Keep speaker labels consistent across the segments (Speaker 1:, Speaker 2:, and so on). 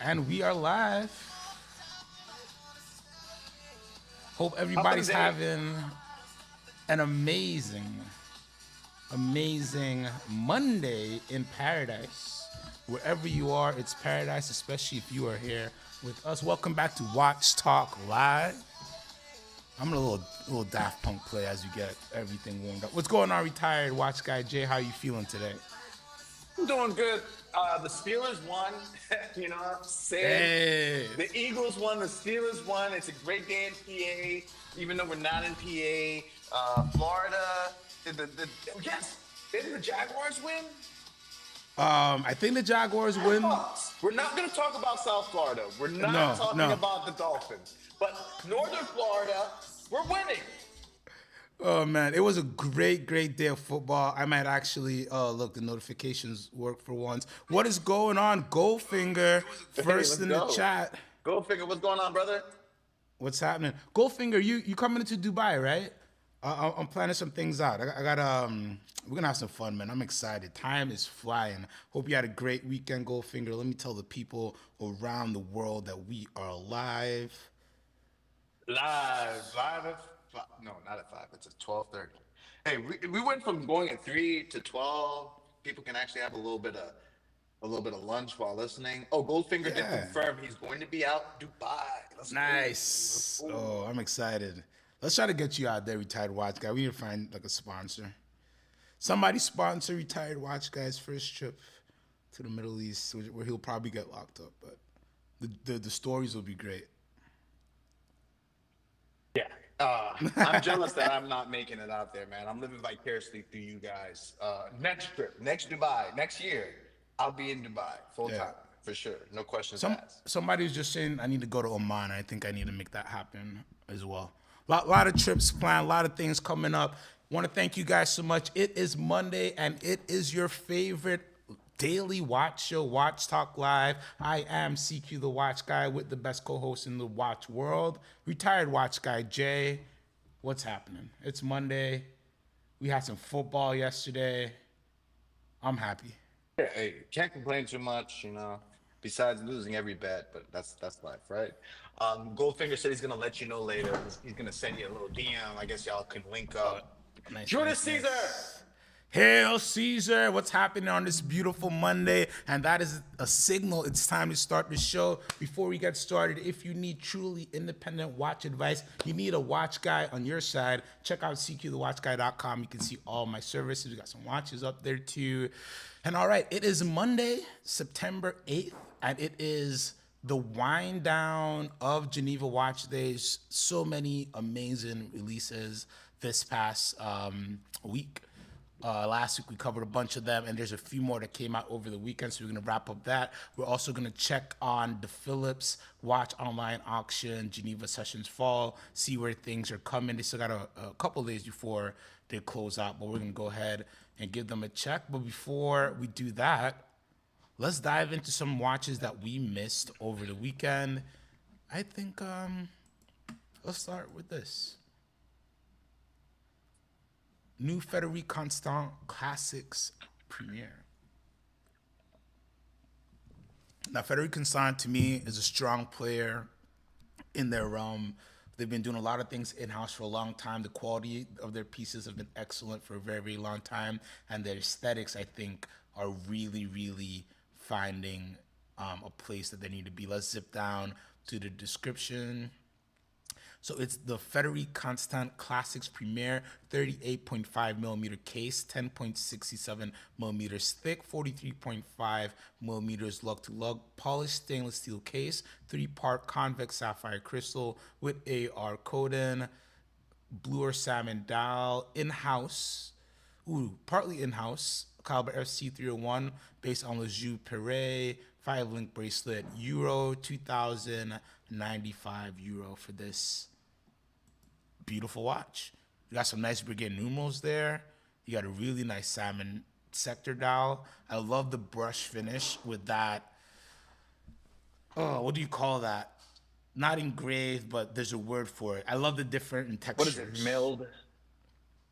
Speaker 1: And we are live. Hope
Speaker 2: Top of the
Speaker 1: everybody's
Speaker 2: day.
Speaker 1: having an amazing Monday in paradise. Wherever you are, it's paradise, especially if you are here with us. Welcome back to Watch Talk Live. I'm gonna little Daft Punk play as we get everything warmed up. What's going on, retired watch guy Jay? How are you feeling today?
Speaker 2: I'm doing good. The Steelers won. You know what I'm saying?
Speaker 1: Hey,
Speaker 2: The Eagles won. The Steelers won. It's a great day in PA, even though we're not in PA. Florida. Yes. Didn't the Jaguars win?
Speaker 1: I think the Jaguars
Speaker 2: Come
Speaker 1: win.
Speaker 2: on. We're not going to talk about South Florida. We're not
Speaker 1: No,
Speaker 2: talking
Speaker 1: no.
Speaker 2: about the Dolphins. But Northern Florida, we're winning.
Speaker 1: Oh man, it was a great day of football. I might actually look, the notifications work for once. What is going on? Goldfinger
Speaker 2: Hey,
Speaker 1: first
Speaker 2: let's
Speaker 1: in the
Speaker 2: go.
Speaker 1: chat.
Speaker 2: Go figure. What's going on, brother?
Speaker 1: What's happening? Goldfinger, you coming into Dubai, right? I'm planning some things out. I got we're gonna have some fun, man. I'm excited. Time is flying. Hope you had a great weekend, Goldfinger. Let me tell the people around the world that we are live.
Speaker 2: Live at five. No, not at five. It's at 12:30. Hey, we went from going at 3 to 12. People can actually have a little bit of lunch while listening. Oh, Goldfinger did
Speaker 1: Yeah.
Speaker 2: confirm he's going to be out in Dubai. Let's go. Let's
Speaker 1: Nice.
Speaker 2: go.
Speaker 1: Oh, I'm excited. Let's try to get you out there, retired watch guy. We need to find like a sponsor. Somebody sponsor retired watch guy's first trip to the Middle East, where he'll probably get locked up. But the stories will be great.
Speaker 2: Yeah. I'm jealous that I'm not making it out there, man. I'm living vicariously through you guys. Next trip, next Dubai, next year, I'll be in Dubai full
Speaker 1: Yeah.
Speaker 2: time for sure. No questions asked.
Speaker 1: Somebody was just saying I need to go to Oman. I think I need to make that happen as well. Lot of trips planned, a lot of things coming up. Want to thank you guys so much. It is Monday and it is your favorite daily watch show, Watch Talk Live. I am CQ the Watch Guy with the best co-host in the watch world, retired watch guy Jay. What's happening? It's Monday. We had some football yesterday. I'm happy.
Speaker 2: Yeah, hey, can't complain too much, Besides losing every bet, but that's life, right? Goldfinger said he's gonna let you know later. He's gonna send you a little DM. I guess y'all can link up.
Speaker 1: Nice,
Speaker 2: Judas
Speaker 1: nice,
Speaker 2: Caesar.
Speaker 1: nice. Hail Caesar, what's happening on this beautiful Monday? And that is a signal it's time to start the show. Before we get started, if you need truly independent watch advice, you need a watch guy on your side, check out cqthewatchguy.com. You can see all my services. We got some watches up there too. And all right, it is Monday, September 8th, and it is the wind down of Geneva Watch Days. So many amazing releases this past week. Last week we covered a bunch of them, and there's a few more that came out over the weekend, so we're going to wrap up that. We're also going to check on the Philips Watch Online Auction, Geneva Sessions Fall, see where things are coming. They still got a couple days before they close out, but we're going to go ahead and give them a check. But before we do that, let's dive into some watches that we missed over the weekend. I think let's start with this. New Frederic Constant Classics Premiere. Now, Frederic Constant to me is a strong player in their realm. They've been doing a lot of things in-house for a long time. The quality of their pieces have been excellent for a very long time. And their aesthetics, I think, are really finding a place that they need to be. Let's zip down to the description. So it's the Frederic Constant Classics Premier 38.5 millimeter case, 10.67 millimeters thick, 43.5 millimeters lug to lug, polished stainless steel case, 3-part convex sapphire crystal with AR coating, blue or salmon dial, in-house, partly in-house, caliber FC301 based on Le Jeu Perret, 5-link bracelet, Euro 2,095 Euro for this beautiful watch. You got some nice brigade numerals there. You got a really nice salmon sector dial. I love the brush finish with that. Oh, what do you call that? Not engraved, but there's a word for it. I love the different
Speaker 2: What is it?
Speaker 1: textures.
Speaker 2: Milled?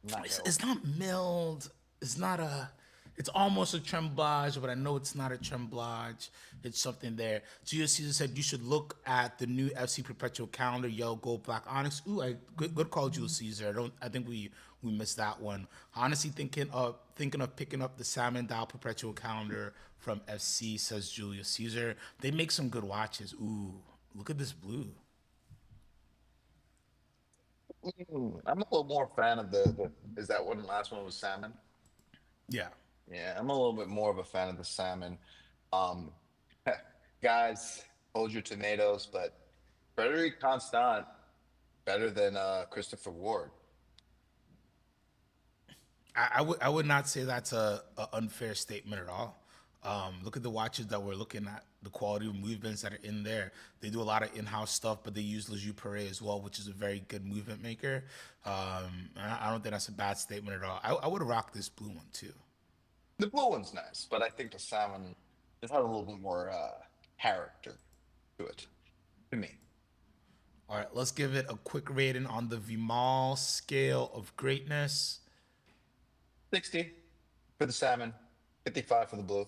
Speaker 2: Not
Speaker 1: It's,
Speaker 2: milled.
Speaker 1: it's not milled. It's not a. It's almost a tremblage, but I know it's not a tremblage. It's something there. Julius Caesar said you should look at the new FC Perpetual calendar, yellow, gold, black onyx. Ooh, good call, Julius Caesar. I think we missed that one. Honestly, thinking of picking up the salmon dial perpetual calendar from FC, says Julius Caesar. They make some good watches. Ooh, look at this blue.
Speaker 2: I'm a little more fan of is that one the last one was salmon?
Speaker 1: Yeah.
Speaker 2: Yeah, I'm a little bit more of a fan of the salmon. Um, guys, hold your tomatoes, but Frederic Constant better than Christopher Ward.
Speaker 1: I would not say that's a unfair statement at all. Look at the watches that we're looking at, the quality of movements that are in there. They do a lot of in-house stuff, but they use Lejeune Perret as well, which is a very good movement maker. I don't think that's a bad statement at all. I would rock this blue one too.
Speaker 2: The blue one's nice, but I think the salmon just had a little bit more character to it, to me.
Speaker 1: All right, let's give it a quick rating on the Vimal scale of greatness.
Speaker 2: 60 for the salmon, 55 for the blue.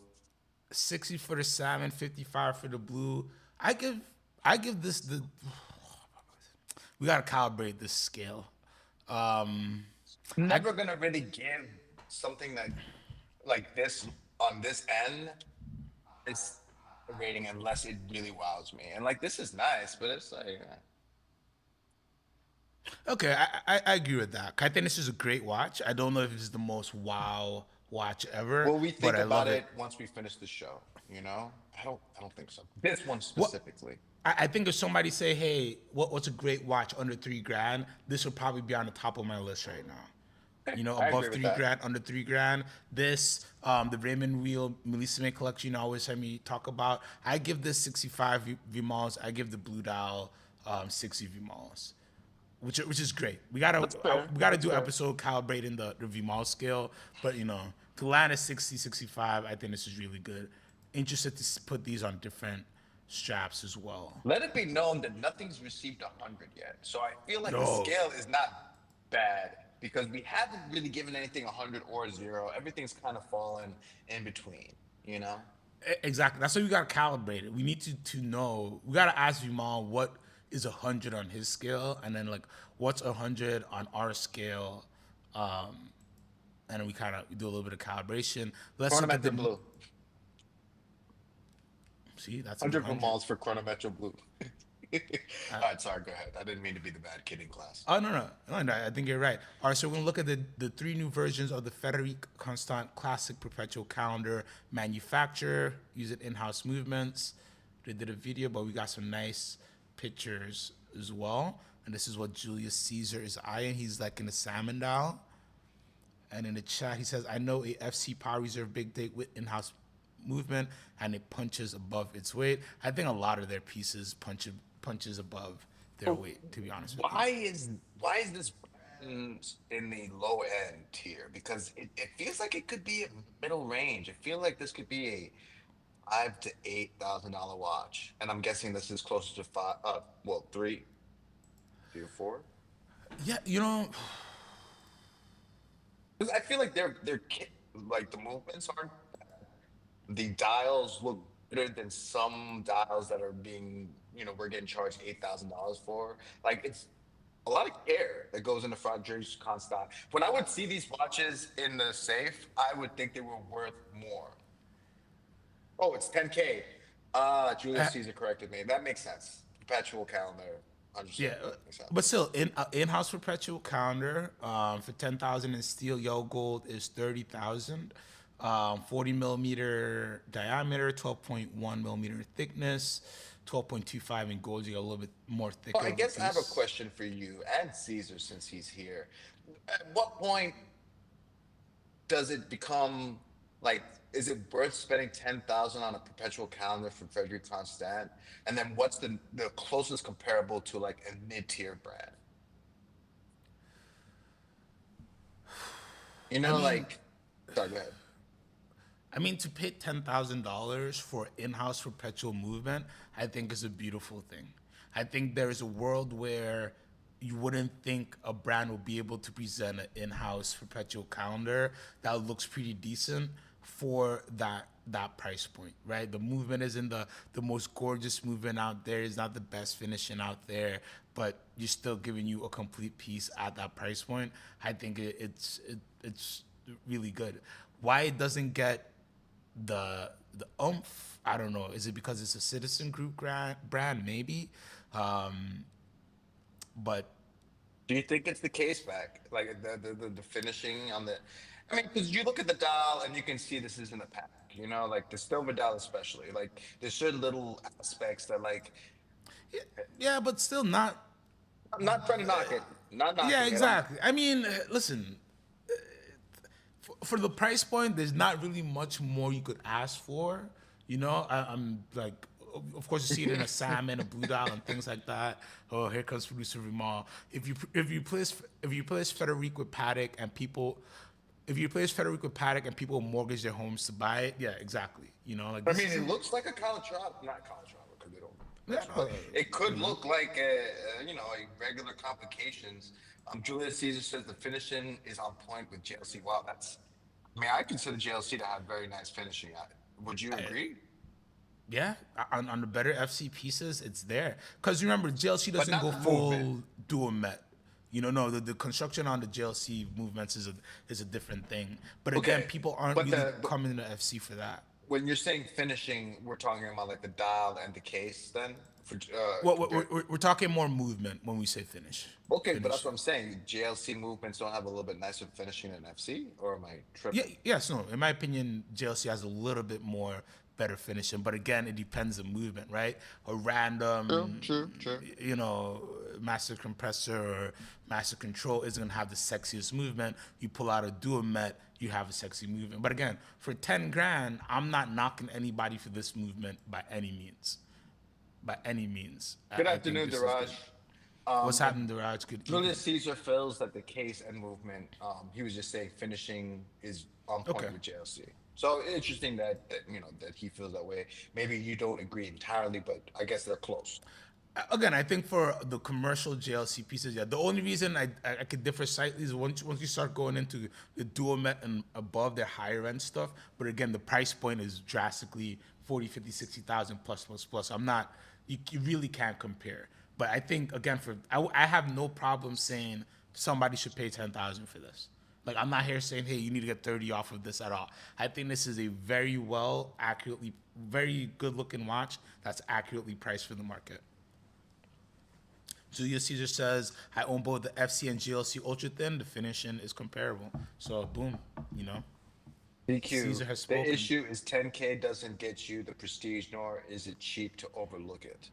Speaker 1: 60 for the salmon, 55 for the blue. I give this the we gotta calibrate this scale. I
Speaker 2: Never gonna really give something that like this on this end is a rating unless it really wows me. And like this is nice, but it's like
Speaker 1: Okay, I agree with that. I think this is a great watch. I don't know if it's the most wow watch ever,
Speaker 2: well, we
Speaker 1: but
Speaker 2: think
Speaker 1: I
Speaker 2: about
Speaker 1: love it.
Speaker 2: it once we finish the show. You know, I don't think so. This one
Speaker 1: What
Speaker 2: specifically.
Speaker 1: I think if somebody say, "Hey, what's a great watch under 3 grand?" This would probably be on the top of my list right now.
Speaker 2: Okay,
Speaker 1: You know,
Speaker 2: I
Speaker 1: above
Speaker 2: agree with
Speaker 1: three
Speaker 2: that.
Speaker 1: grand, under 3 grand. This, the Raymond Wheel Melissa May collection, you always heard me talk about. I give this 65 V-Malls. I give the Blue Dial 60 V-Malls, which is great.
Speaker 2: That's fair.
Speaker 1: We gotta
Speaker 2: That's
Speaker 1: do
Speaker 2: fair.
Speaker 1: episode calibrating the V-Mall scale, but to land at 60, 65, I think this is really good. Interested to put these on different straps as well.
Speaker 2: Let it be known that nothing's received 100 yet. So I feel like the
Speaker 1: No,
Speaker 2: scale is not bad because we haven't really given anything 100 or 0. Everything's kind of fallen in between, you know?
Speaker 1: exactly. That's why we gotta calibrate it. We need to know. We gotta ask Vimal what is 100 on his scale, and then like what's 100 on our scale, and then we kind of do a little bit of calibration. Let's look at
Speaker 2: Chronometer
Speaker 1: the
Speaker 2: blue.
Speaker 1: see that's a
Speaker 2: 100
Speaker 1: 100.
Speaker 2: miles for chronometer blue. All right, sorry, go ahead. I didn't mean to be the bad kid in class.
Speaker 1: Oh no, I think you're right. All right, so we're gonna look at the three new versions of the Frederic Constant Classic Perpetual Calendar manufacturer using in-house movements. They did a video, but we got some nice pictures as well. And this is what Julius Caesar is eyeing. He's like in a salmon dial. And in the chat, he says, "I know a FC Power Reserve Big Dig with in-house movement, and it punches above its weight." I think a lot of their pieces punches above their weight. To be honest with you.
Speaker 2: Why is this in the low end tier? Because it feels like it could be a middle range. I feel like this could be a $5,000 to $8,000 watch, and I'm guessing this is closer to five. Well, 3 or 4.
Speaker 1: Yeah,
Speaker 2: 'Cause I feel like like the movements aren't. The dials look better than some dials that are being, we're getting charged $8,000 for. Like it's a lot of care that goes into Frederic Constant. When I would see these watches in the safe, I would think they were worth more. Oh, it's 10K.
Speaker 1: uh,
Speaker 2: Julius Caesar corrected me. That makes sense. Perpetual calendar,
Speaker 1: yeah,
Speaker 2: 100% makes
Speaker 1: but
Speaker 2: sense.
Speaker 1: still, in-house perpetual calendar for 10,000 in steel yellow gold is 30,000. 40 millimeter diameter, 12.1 millimeter thickness, 12.25 in gold. You got a little bit more
Speaker 2: Well,
Speaker 1: thicker
Speaker 2: I
Speaker 1: of a
Speaker 2: guess I have a
Speaker 1: piece.
Speaker 2: question for you and Caesar since he's here. At what point does it become like is it worth spending 10,000 on a perpetual calendar for Frederic Constant? And then what's the closest comparable to like a mid-tier brand? You
Speaker 1: I
Speaker 2: know,
Speaker 1: mean,
Speaker 2: like sorry, go ahead.
Speaker 1: to pay $10,000 for in-house perpetual movement, I think is a beautiful thing. I think there is a world where you wouldn't think a brand will be able to present an in-house perpetual calendar that looks pretty decent, for that price point, right? The movement isn't the most gorgeous movement out there. It's not the best finishing out there, but you're still giving you a complete piece at that price point. I think it's really good. Why it doesn't get the oomph? I don't know. Is it because it's a Citizen Group brand? Maybe, but
Speaker 2: Do you think it's the case back, like the finishing on the? I mean, because you look at the dial and you can see this isn't a pack. You know, like the silver dial especially. Like there's certain little aspects that like
Speaker 1: yeah, but still not.
Speaker 2: I'm not trying to knock it, not
Speaker 1: Yeah,
Speaker 2: knocking it. I'm
Speaker 1: exactly. I mean, listen, for the price point, there's not really much more you could ask for. I'm like, of course, you see it in a salmon, a blue dial, and things like that. Oh, here comes producer Rimal. If you place Federico with Paddock and people, if you place Federico with Paddock and people mortgage their homes to buy it, yeah, exactly. Like
Speaker 2: I
Speaker 1: this
Speaker 2: mean,
Speaker 1: is
Speaker 2: it looks like a Calatrava, not Calatrava because they don't.
Speaker 1: yeah,
Speaker 2: But it could look like a regular complications. Julius Caesar says the finishing is on point with JLC. Wow, that's. I mean, I consider JLC to have very nice finishing. Would you agree?
Speaker 1: yeah, on the better FC pieces, it's there. Because remember, JLC
Speaker 2: But
Speaker 1: doesn't
Speaker 2: not
Speaker 1: go
Speaker 2: the movement.
Speaker 1: full dual met. No, the construction on the JLC movements is a different thing. But again,
Speaker 2: Okay,
Speaker 1: people aren't
Speaker 2: but
Speaker 1: really
Speaker 2: but
Speaker 1: coming to FC for that.
Speaker 2: when you're saying finishing, we're talking about like the dial and the case. Then for
Speaker 1: Well,
Speaker 2: compared.
Speaker 1: we're talking more movement when we say finish.
Speaker 2: Okay, but that's
Speaker 1: Finish.
Speaker 2: what I'm saying. JLC movements don't have a little bit nicer finishing than FC, or am I
Speaker 1: Yeah,
Speaker 2: tripping?
Speaker 1: yes, no. In my opinion, JLC has a little bit more better finishing, but again, it depends on movement, right? A
Speaker 2: True,
Speaker 1: random,
Speaker 2: true, true.
Speaker 1: master compressor or master control isn't gonna have the sexiest movement. You pull out a dual met, you have a sexy movement. But again, for 10 grand, I'm not knocking anybody for this movement by any means. By any means,
Speaker 2: Good
Speaker 1: I think
Speaker 2: afternoon,
Speaker 1: this is
Speaker 2: Daraj.
Speaker 1: good. What's happening, Duraj? Good evening.
Speaker 2: Julius Caesar feels that the case and movement. He was just saying finishing is on
Speaker 1: Okay.
Speaker 2: point with JLC. So interesting that he feels that way. Maybe you don't agree entirely, but I guess they're close.
Speaker 1: Again, I think for the commercial JLC pieces, yeah. The only reason I could differ slightly is once you start going into the dual met and above their higher end stuff. But again, the price point is drastically 40, 50, 60,000 plus plus plus. I'm not. You really can't compare. But I think again, I have no problem saying somebody should pay 10,000 for this. Like I'm not here saying, hey, you need to get 30 off of this at all. I think this is a very good looking watch that's accurately priced for the market. Julius Caesar says, I own both the FC and GLC Ultra Thin. The finishing is comparable. So, boom.
Speaker 2: BQ.
Speaker 1: Caesar has
Speaker 2: The
Speaker 1: spoken.
Speaker 2: issue is 10K doesn't get you the prestige, nor is it cheap to overlook it.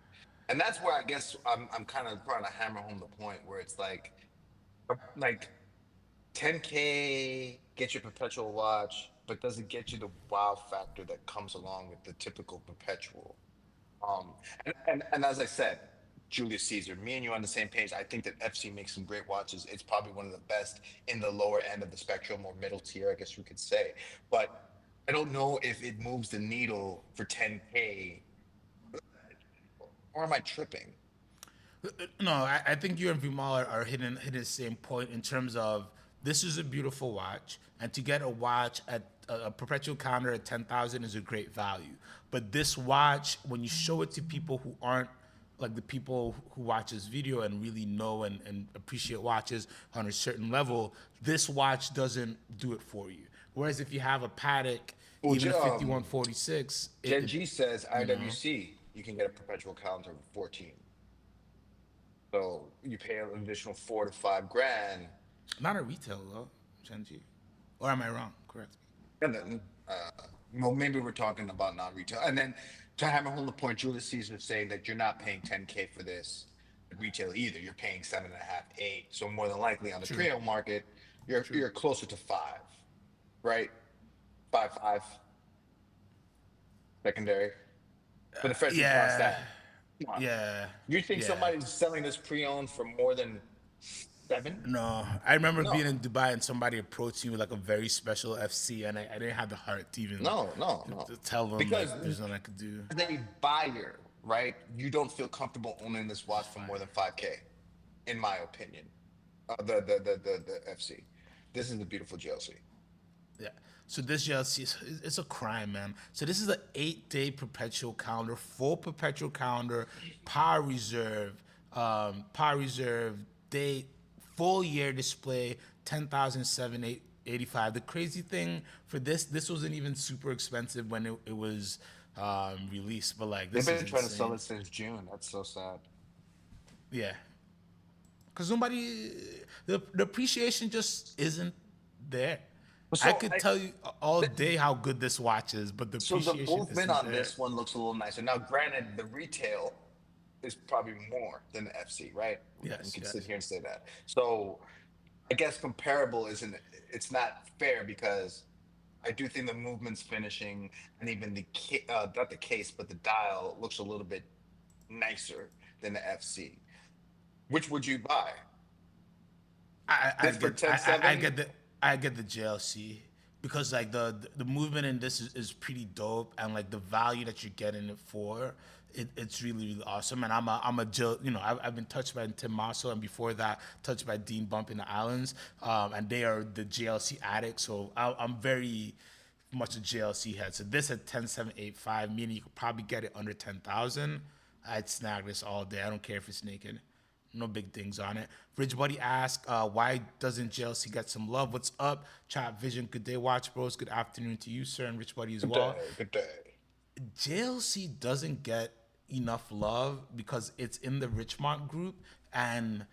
Speaker 2: And that's where I guess I'm kind of trying to hammer home the point where it's like 10K gets you a perpetual watch, but doesn't get you the wow factor that comes along with the typical perpetual. Um, and as I said, Julius Caesar, me and you on the same page. I think that FC makes some great watches. It's probably one of the best in the lower end of the spectrum or middle tier, I guess you could say. But I don't know if it moves the needle for 10K, or am I tripping?
Speaker 1: No, I think you and Vimal are hitting the same point in terms of this is a beautiful watch, and to get a watch at a perpetual counter at 10,000 is a great value. But this watch, when you show it to people who aren't like the people who watch this video and really know and appreciate watches on a certain level, this watch doesn't do it for you. Whereas if you have a Patek,
Speaker 2: Well,
Speaker 1: even a 5146,
Speaker 2: Gen G says IWC, you can get a perpetual calendar for 14. So you pay an additional 4 to 5 grand.
Speaker 1: not a retail though, Genji. Or am I wrong? Correct me.
Speaker 2: And then, well, maybe we're talking about non-retail. And then to hammer home the point, Julius Caesar is saying that you're not paying 10K for this at retail either. You're paying 7.5, 8. So more than likely on the
Speaker 1: True.
Speaker 2: pre-owned market, you're closer to 5, right? 5.5 secondary. But the first cost
Speaker 1: Yeah,
Speaker 2: that. Come on.
Speaker 1: yeah,
Speaker 2: You think
Speaker 1: yeah.
Speaker 2: somebody's selling this pre-owned for more than 7?
Speaker 1: No, I remember being
Speaker 2: No,
Speaker 1: in Dubai and somebody approached me with like a very special FC, and I didn't have the heart to even
Speaker 2: no, no, no.
Speaker 1: to tell them
Speaker 2: Because
Speaker 1: like there's nothing I could do.
Speaker 2: as a buyer, right, you don't feel comfortable owning this watch for more than 5K, in my opinion. The FC. This is a beautiful GLC.
Speaker 1: Yeah. So this JLC, it's a crime, man. So this is an 8-day perpetual calendar, full perpetual calendar, power reserve, day, full year display, 10,785. The crazy thing for this wasn't even super expensive when it was released, but like
Speaker 2: They've
Speaker 1: this is
Speaker 2: been trying to sell
Speaker 1: insane.
Speaker 2: it since June. That's so sad.
Speaker 1: Yeah, because nobody, the appreciation just isn't there. I
Speaker 2: So
Speaker 1: could
Speaker 2: I
Speaker 1: tell you all day how good this watch is, but the
Speaker 2: so the
Speaker 1: appreciation
Speaker 2: movement
Speaker 1: isn't
Speaker 2: on
Speaker 1: there.
Speaker 2: this one looks a little nicer. Now, granted, the retail is probably more than the FC, right? We
Speaker 1: Yes,
Speaker 2: can sit
Speaker 1: yes.
Speaker 2: here and say that. So I guess comparable isn't it's not fair because I do think the movement's finishing and even not the case, but the dial looks a little bit nicer than the FC. Which would you buy?
Speaker 1: I
Speaker 2: This for
Speaker 1: get
Speaker 2: 10.7?
Speaker 1: I get the JLC because like the movement in this is pretty dope, and like the value that you're getting it for, it's really awesome. And I've been touched by Tim Marceau, and before that touched by Dean Bump in the Islands, and they are the JLC addicts. So I'm very much a JLC head. So this at 10785, meaning you could probably get it under 10,000. I'd snag this all day. I don't care if it's naked. No big things on it. Rich Buddy asked, why doesn't JLC get some love? What's up? Chat Vision, good day, Watch Bros. Good afternoon to you, sir, and Rich Buddy as
Speaker 2: Good
Speaker 1: well.
Speaker 2: day, good day.
Speaker 1: JLC doesn't get enough love because it's in the Richmond group and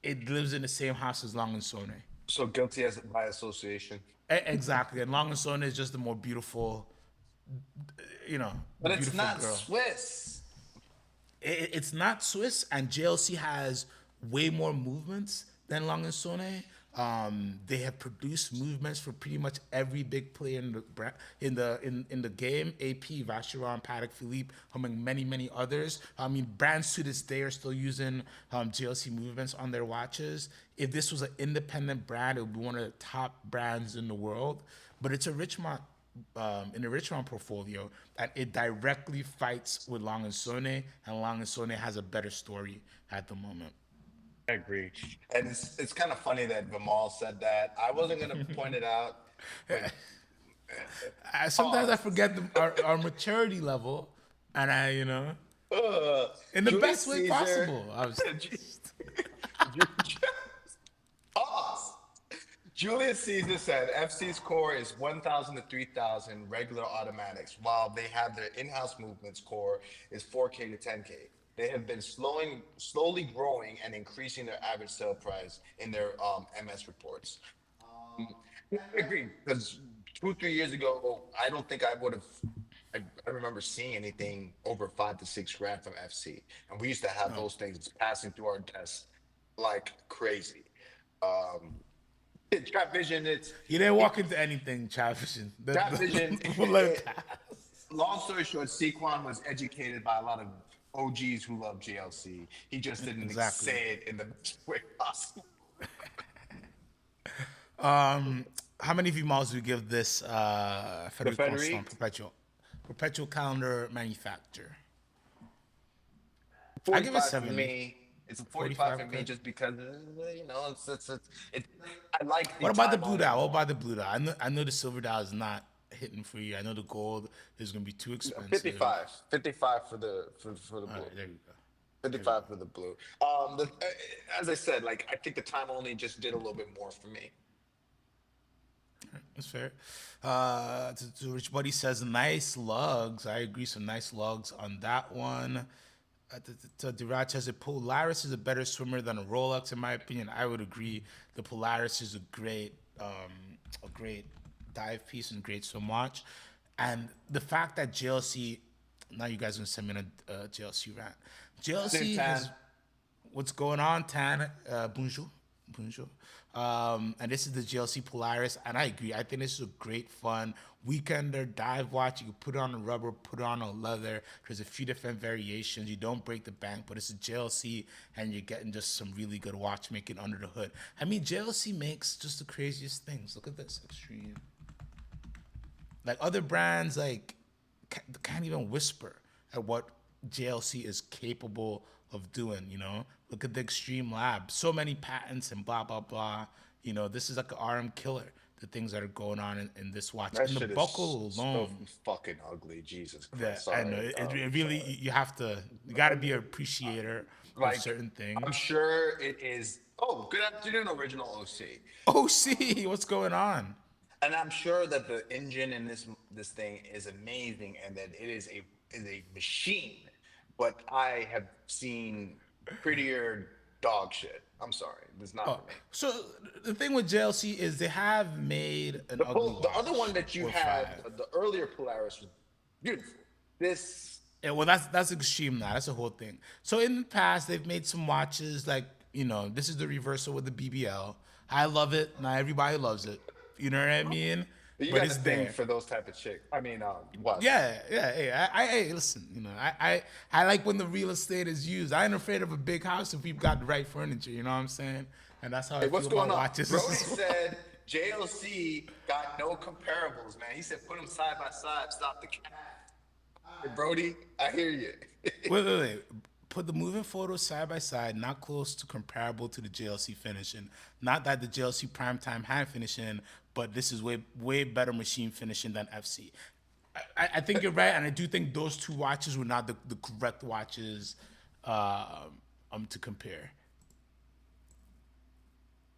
Speaker 1: it lives in the same house as Long and Sone.
Speaker 2: So guilty as by association.
Speaker 1: Exactly. And Long and Sone is just the more beautiful, the
Speaker 2: But it's
Speaker 1: beautiful
Speaker 2: not
Speaker 1: girl.
Speaker 2: Swiss.
Speaker 1: It's not Swiss, and JLC has way more movements than Long and Sone. They have produced movements for pretty much every big player in the game. AP, Vacheron, Patek Philippe, among many others. I mean, brands to this day are still using JLC movements on their watches. If this was an independent brand, it would be one of the top brands in the world. But it's a Richmond in the Richmond portfolio, and it directly fights with Long and Sone, and Long and Sone has a better story at the moment.
Speaker 2: I agree. And it's kind of funny that Vimal said that. I wasn't gonna point it out, but
Speaker 1: Sometimes I
Speaker 2: pause.
Speaker 1: forget our maturity level, and in the
Speaker 2: Julius
Speaker 1: best way
Speaker 2: Caesar.
Speaker 1: possible. I was
Speaker 2: Pause. Julius Caesar said FC's core is 1,000 to 3,000 regular automatics, while they have their in-house movements core is 4K to 10K. They have been slowly growing and increasing their average sale price in their MS reports. Um, I agree because 2 3 years ago, I don't think I would have. I remember seeing anything over 5 to 6 grand from FC, and we used to have those things passing through our desks like crazy. Um, Trap Vision,
Speaker 1: you didn't walk into anything, Chavision.
Speaker 2: Trap Vision.
Speaker 1: We'll let it pass.
Speaker 2: Long story short, Sequan was educated by a lot of OGs who love JLC. He just didn't
Speaker 1: Exactly.
Speaker 2: say it in the best way possible.
Speaker 1: How many V-Malls do you give this
Speaker 2: The
Speaker 1: Frederic
Speaker 2: Federic,
Speaker 1: Constant perpetual calendar manufacturer? I give it
Speaker 2: 45 for
Speaker 1: 70.
Speaker 2: me. It's a 45
Speaker 1: 45,
Speaker 2: for me
Speaker 1: okay.
Speaker 2: just because it's I like the
Speaker 1: What about the
Speaker 2: time
Speaker 1: blue
Speaker 2: only
Speaker 1: dial? What
Speaker 2: more.
Speaker 1: about the blue dial? I know the silver dial is not hitting for you. I know the gold is gonna be too expensive.
Speaker 2: 55 for the
Speaker 1: All
Speaker 2: blue.
Speaker 1: right, there you go.
Speaker 2: 55 for the blue. As I said, like I think the time only just did a little bit more for me.
Speaker 1: That's fair. Rich Buddy says nice lugs. I agree. Some nice lugs on that one. Dirach says Polaris is a better swimmer than a Rolex, in my opinion. I would agree. The Polaris is a great dive piece and great swim watch. And the fact that JLC, now you guys are gonna send me on a JLC rant. JLC
Speaker 2: Tan.
Speaker 1: has what's going on, Tan? Bonjour. Bonjour. And this is the GLC Polaris, and I agree. I think this is a great fun weekender dive watch. You can put it on a rubber, put it on a leather. There's a few different variations. You don't break the bank, but it's a JLC, and you're getting just some really good watchmaking under the hood. I mean, JLC makes just the craziest things. Look at this extreme. Like other brands, like can't even whisper at what JLC is capable of doing. Look at the Extreme Lab. So many patents and blah blah blah. This is like an RM killer. the things that are going on in this watch.
Speaker 2: That
Speaker 1: In the
Speaker 2: shit
Speaker 1: buckle
Speaker 2: is so
Speaker 1: alone,
Speaker 2: fucking ugly. Jesus
Speaker 1: that
Speaker 2: Christ.
Speaker 1: I know
Speaker 2: Sorry.
Speaker 1: it really
Speaker 2: Sorry.
Speaker 1: you have to you got to be an appreciator of
Speaker 2: Like,
Speaker 1: certain
Speaker 2: I'm
Speaker 1: things.
Speaker 2: sure it is. Oh, good afternoon, original OC.
Speaker 1: Oh, see what's going on.
Speaker 2: And I'm sure that the engine in this thing is amazing, and that it is a machine. But I have seen prettier dog shit. I'm sorry, it's not
Speaker 1: Oh,
Speaker 2: for me.
Speaker 1: so the thing with JLC is they have made an ugly
Speaker 2: The other one
Speaker 1: watch
Speaker 2: that you
Speaker 1: or
Speaker 2: had,
Speaker 1: five.
Speaker 2: the earlier Polaris, was beautiful. This,
Speaker 1: Yeah, well, that's extreme now. That's the whole thing. So in the past, they've made some watches like this is the reversal with the BBL. I love it. Not everybody loves it. You know what I mean?
Speaker 2: you
Speaker 1: But
Speaker 2: got a
Speaker 1: it's
Speaker 2: thing
Speaker 1: there.
Speaker 2: for those type of chick. I mean, what?
Speaker 1: Yeah, yeah. Hey, hey, listen. I like when the real estate is used. I ain't afraid of a big house if we've got the right furniture. You know what I'm saying? And that's how I
Speaker 2: Hey,
Speaker 1: feel
Speaker 2: what's going
Speaker 1: about
Speaker 2: on?
Speaker 1: watches.
Speaker 2: Brody said JLC got no comparables, man. He said put them side by side, stop the cat. Hey, Brody, I hear you.
Speaker 1: Wait. Put the moving photos side by side, not close to comparable to the JLC finishing. Not that the JLC primetime had finishing, but this is way better machine finishing than FC. I think you're right, and I do think those two watches were not the correct watches to compare.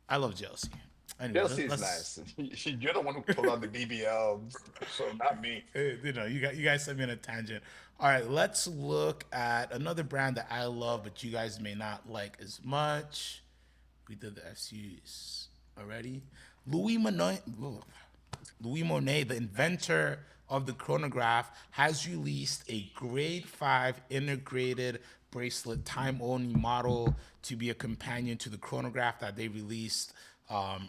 Speaker 1: I love JLC. Anyway,
Speaker 2: JLC is nice. You're the one who pulled out the BBL, so not me.
Speaker 1: you guys sent me on a tangent. All right, let's look at another brand that I love, but you guys may not like as much. We did the FCs already. Louis Moinet, the inventor of the chronograph, has released a grade 5 integrated bracelet time only model to be a companion to the chronograph that they released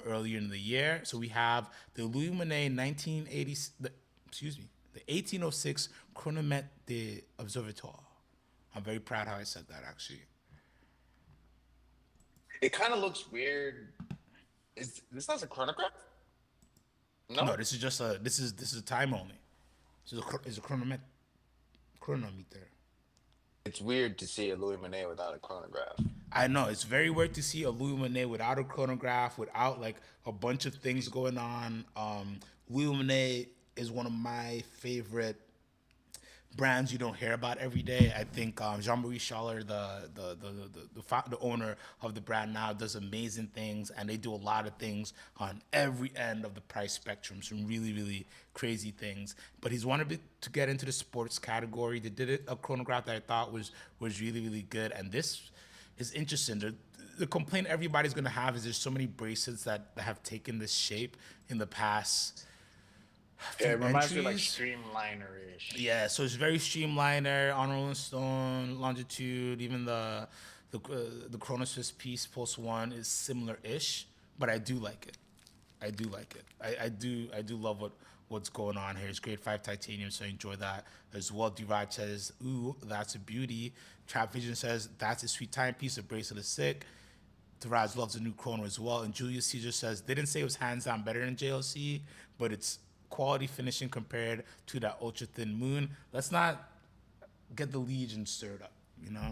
Speaker 1: earlier in the year. So we have the Louis Moinet 1980, the 1806 Chronomètre d'Observatoire. I'm very proud how I said that, actually.
Speaker 2: It kind of looks weird. Is this not a chronograph?
Speaker 1: No,
Speaker 2: No.
Speaker 1: this is a time only. This is a chronometer.
Speaker 2: It's weird to see a Louis Monet without a chronograph.
Speaker 1: I know it's very weird to see a Louis Monet without a chronograph, without like a bunch of things going on. Louis Monet is one of my favorite brands you don't hear about every day. I think Jean-Marie Schaller, the owner of the brand now, does amazing things, and they do a lot of things on every end of the price spectrum. Some really crazy things. But he's wanted to get into the sports category. They did a chronograph that I thought was really good, and this is interesting. The complaint everybody's gonna have is there's so many bracelets that have taken this shape in the past.
Speaker 2: Yeah, it reminds me of like
Speaker 1: entries.
Speaker 2: streamliner-ish.
Speaker 1: Yeah, so it's very streamliner on Rolling Stone, Longitude, even the Chrono Swiss piece Pulse One is similar-ish, but I do like it. I do like it. I do love what's going on here. It's grade 5 titanium, so I enjoy that as well. Duraj says, "Ooh, that's a beauty." Trap Vision says, "That's a sweet timepiece. The bracelet is sick." Duraj loves the new chrono as well. And Julius Caesar says, "They didn't say it was hands down better than JLC, but it's quality finishing compared to that ultra thin moon." Let's not get the Legion stirred up.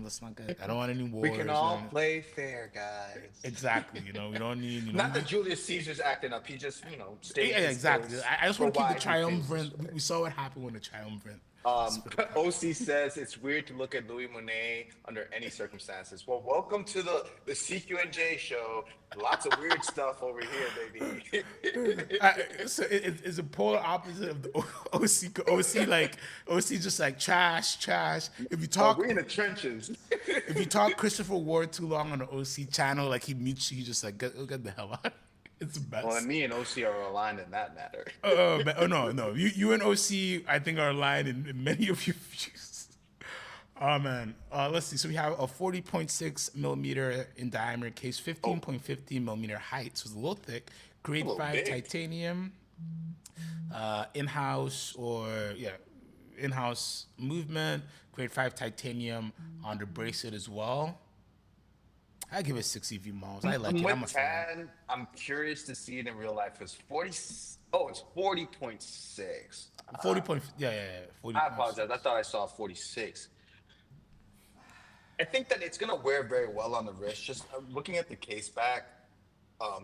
Speaker 1: Let's not get. I don't want any wars.
Speaker 2: We can all play fair, guys.
Speaker 1: Exactly. We don't need.
Speaker 2: Not that Julius Caesar's acting up. He just, stayed.
Speaker 1: Yeah, exactly. I just want to keep the triumvirate.
Speaker 2: triumvirate.
Speaker 1: We saw what happened when the triumvirate.
Speaker 2: OC says it's weird to look at Louis Monet under any circumstances. Well, welcome to the CQNJ show. Lots of weird stuff over here, baby.
Speaker 1: So it's a polar opposite of the OC. Like OC, just like trash. If you talk,
Speaker 2: We're in the trenches.
Speaker 1: if you talk Christopher Ward too long on the OC channel, like he mutes you, he just like get the hell out. It's the best.
Speaker 2: Well, and me and OC are aligned in that matter.
Speaker 1: No. You and OC, I think, are aligned in many of your views. Oh man. Let's see. So we have a 40.6 millimeter in diameter case, 15.15 millimeter height. So it's a little thick. Grade 5
Speaker 2: big.
Speaker 1: titanium. In-house movement. Grade 5 titanium on the bracelet as well. I give it 6 EV malls. I like it. I'm a fan.
Speaker 2: I'm curious to see it in real life. It's 40. Oh, it's 40.6.
Speaker 1: 40. 40.
Speaker 2: I apologize. I thought I saw 46. I think that it's gonna wear very well on the wrist. Just looking at the case back,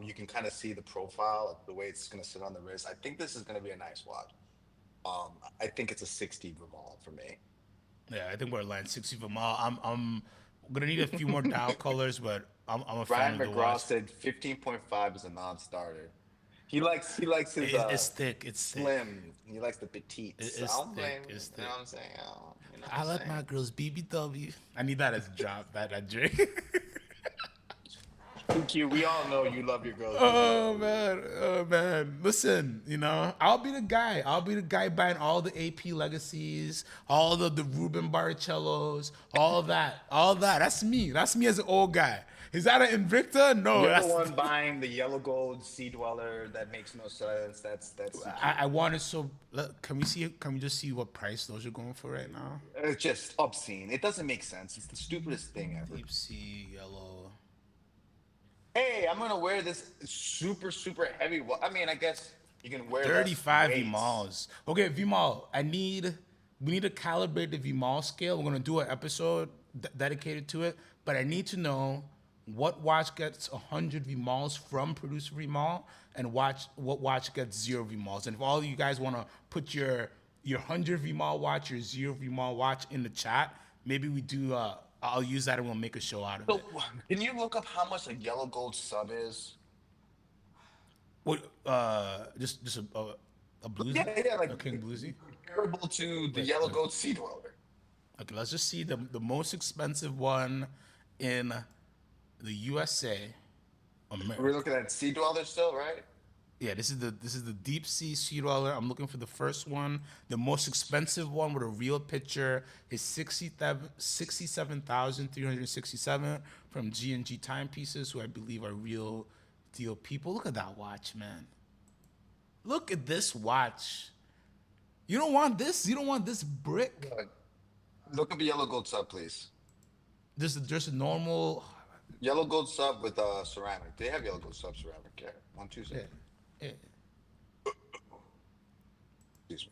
Speaker 2: You can kind of see the profile of the way it's going to sit on the wrist. I think this is going to be a nice watch. I think it's a 60 Vimal for me.
Speaker 1: Yeah, I think we're line 60 for mile. I'm gonna need a few more dial colors, but I'm a fan
Speaker 2: Brian
Speaker 1: of the
Speaker 2: McGraw
Speaker 1: watch.
Speaker 2: said 15.5 is a non-starter. He likes his
Speaker 1: It's thick. It's thick.
Speaker 2: slim. He likes the petites. I
Speaker 1: It's
Speaker 2: don't
Speaker 1: thick.
Speaker 2: blame him.
Speaker 1: It's
Speaker 2: You know
Speaker 1: thick.
Speaker 2: what I'm saying? You know what I'm
Speaker 1: I like my
Speaker 2: saying?
Speaker 1: girls BBW. I need that as a drop. That drink.
Speaker 2: Thank you. We all know you love your girls
Speaker 1: Oh
Speaker 2: BBW.
Speaker 1: man, oh man. Listen, I'll be the guy. I'll be the guy buying all the AP legacies, all the Ruben Barrichellos, all that, all that. That's me. That's me as an old guy. Is that an Invicta? No,
Speaker 2: You're the
Speaker 1: that's.
Speaker 2: one buying the yellow gold Sea Dweller that makes no sense. That's CQ.
Speaker 1: I wanted so. Can we see? Can we just see what price those are going for right now?
Speaker 2: It's just obscene. It doesn't make sense. It's the stupidest thing ever.
Speaker 1: Deep sea yellow.
Speaker 2: Hey, I'm gonna wear this super super heavy. I mean, I guess you can wear less
Speaker 1: 35
Speaker 2: weights.
Speaker 1: Vmals. Okay, Vmal. We need to calibrate the Vmal scale. We're gonna do an episode dedicated to it. But I need to know what watch gets 100 Vmals from producer Vmal, and what watch gets 0 Vmals. And if all of you guys wanna put your 100 Vmal watch, your 0 Vmal watch in the chat, maybe we do. I'll use that and we'll make a show out of
Speaker 2: So,
Speaker 1: it.
Speaker 2: can you look up how much a yellow gold sub is?
Speaker 1: What? Just a bluesy?
Speaker 2: Yeah, like
Speaker 1: A King Bluesy?
Speaker 2: comparable to the yellow gold Sea Dweller.
Speaker 1: Okay, let's just see the most expensive one in the USA,
Speaker 2: We're
Speaker 1: America.
Speaker 2: looking at Sea Dweller still, right?
Speaker 1: Yeah, this is the deep sea sea dweller. I'm looking for the first one. The most expensive one with a real picture is 67,367 from G&G Timepieces, who I believe are real deal people. Look at that watch, man. Look at this watch. You don't want this? You don't want this brick?
Speaker 2: Look up a yellow gold sub, please.
Speaker 1: There's a normal.
Speaker 2: Yellow gold sub with ceramic. They have yellow gold sub ceramic. Yeah, on
Speaker 1: Yeah,
Speaker 2: Tuesday.
Speaker 1: yeah.
Speaker 2: Excuse me.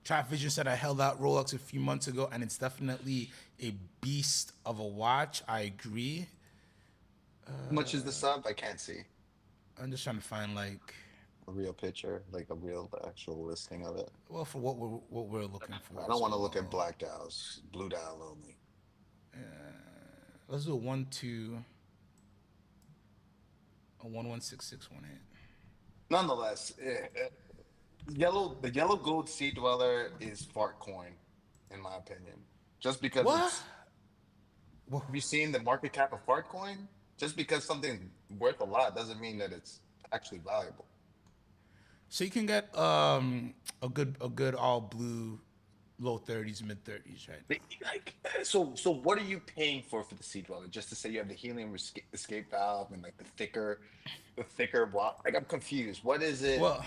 Speaker 1: Trap Vision said I held out Rolex a few months ago, and it's definitely a beast of a watch. I agree.
Speaker 2: How much is the sub? I can't see
Speaker 1: I'm just trying to find like,
Speaker 2: a real picture, like a real actual listing of it.
Speaker 1: well, for what we're looking for.
Speaker 2: I don't want to look
Speaker 1: So,
Speaker 2: at black dials, blue dial only.
Speaker 1: let's do a 116618.
Speaker 2: Nonetheless, the yellow gold Sea Dweller is fart coin, in my opinion. Just because
Speaker 1: What?
Speaker 2: it's. Have you seen the market cap of fart coin? Just because something's worth a lot doesn't mean that it's actually valuable.
Speaker 1: So you can get a good all blue, low 30s, mid 30s, right?
Speaker 2: So what are you paying for the Sea Dweller? Just to say you have the helium escape valve and like the thicker block. Like I'm confused. What is it?
Speaker 1: Well,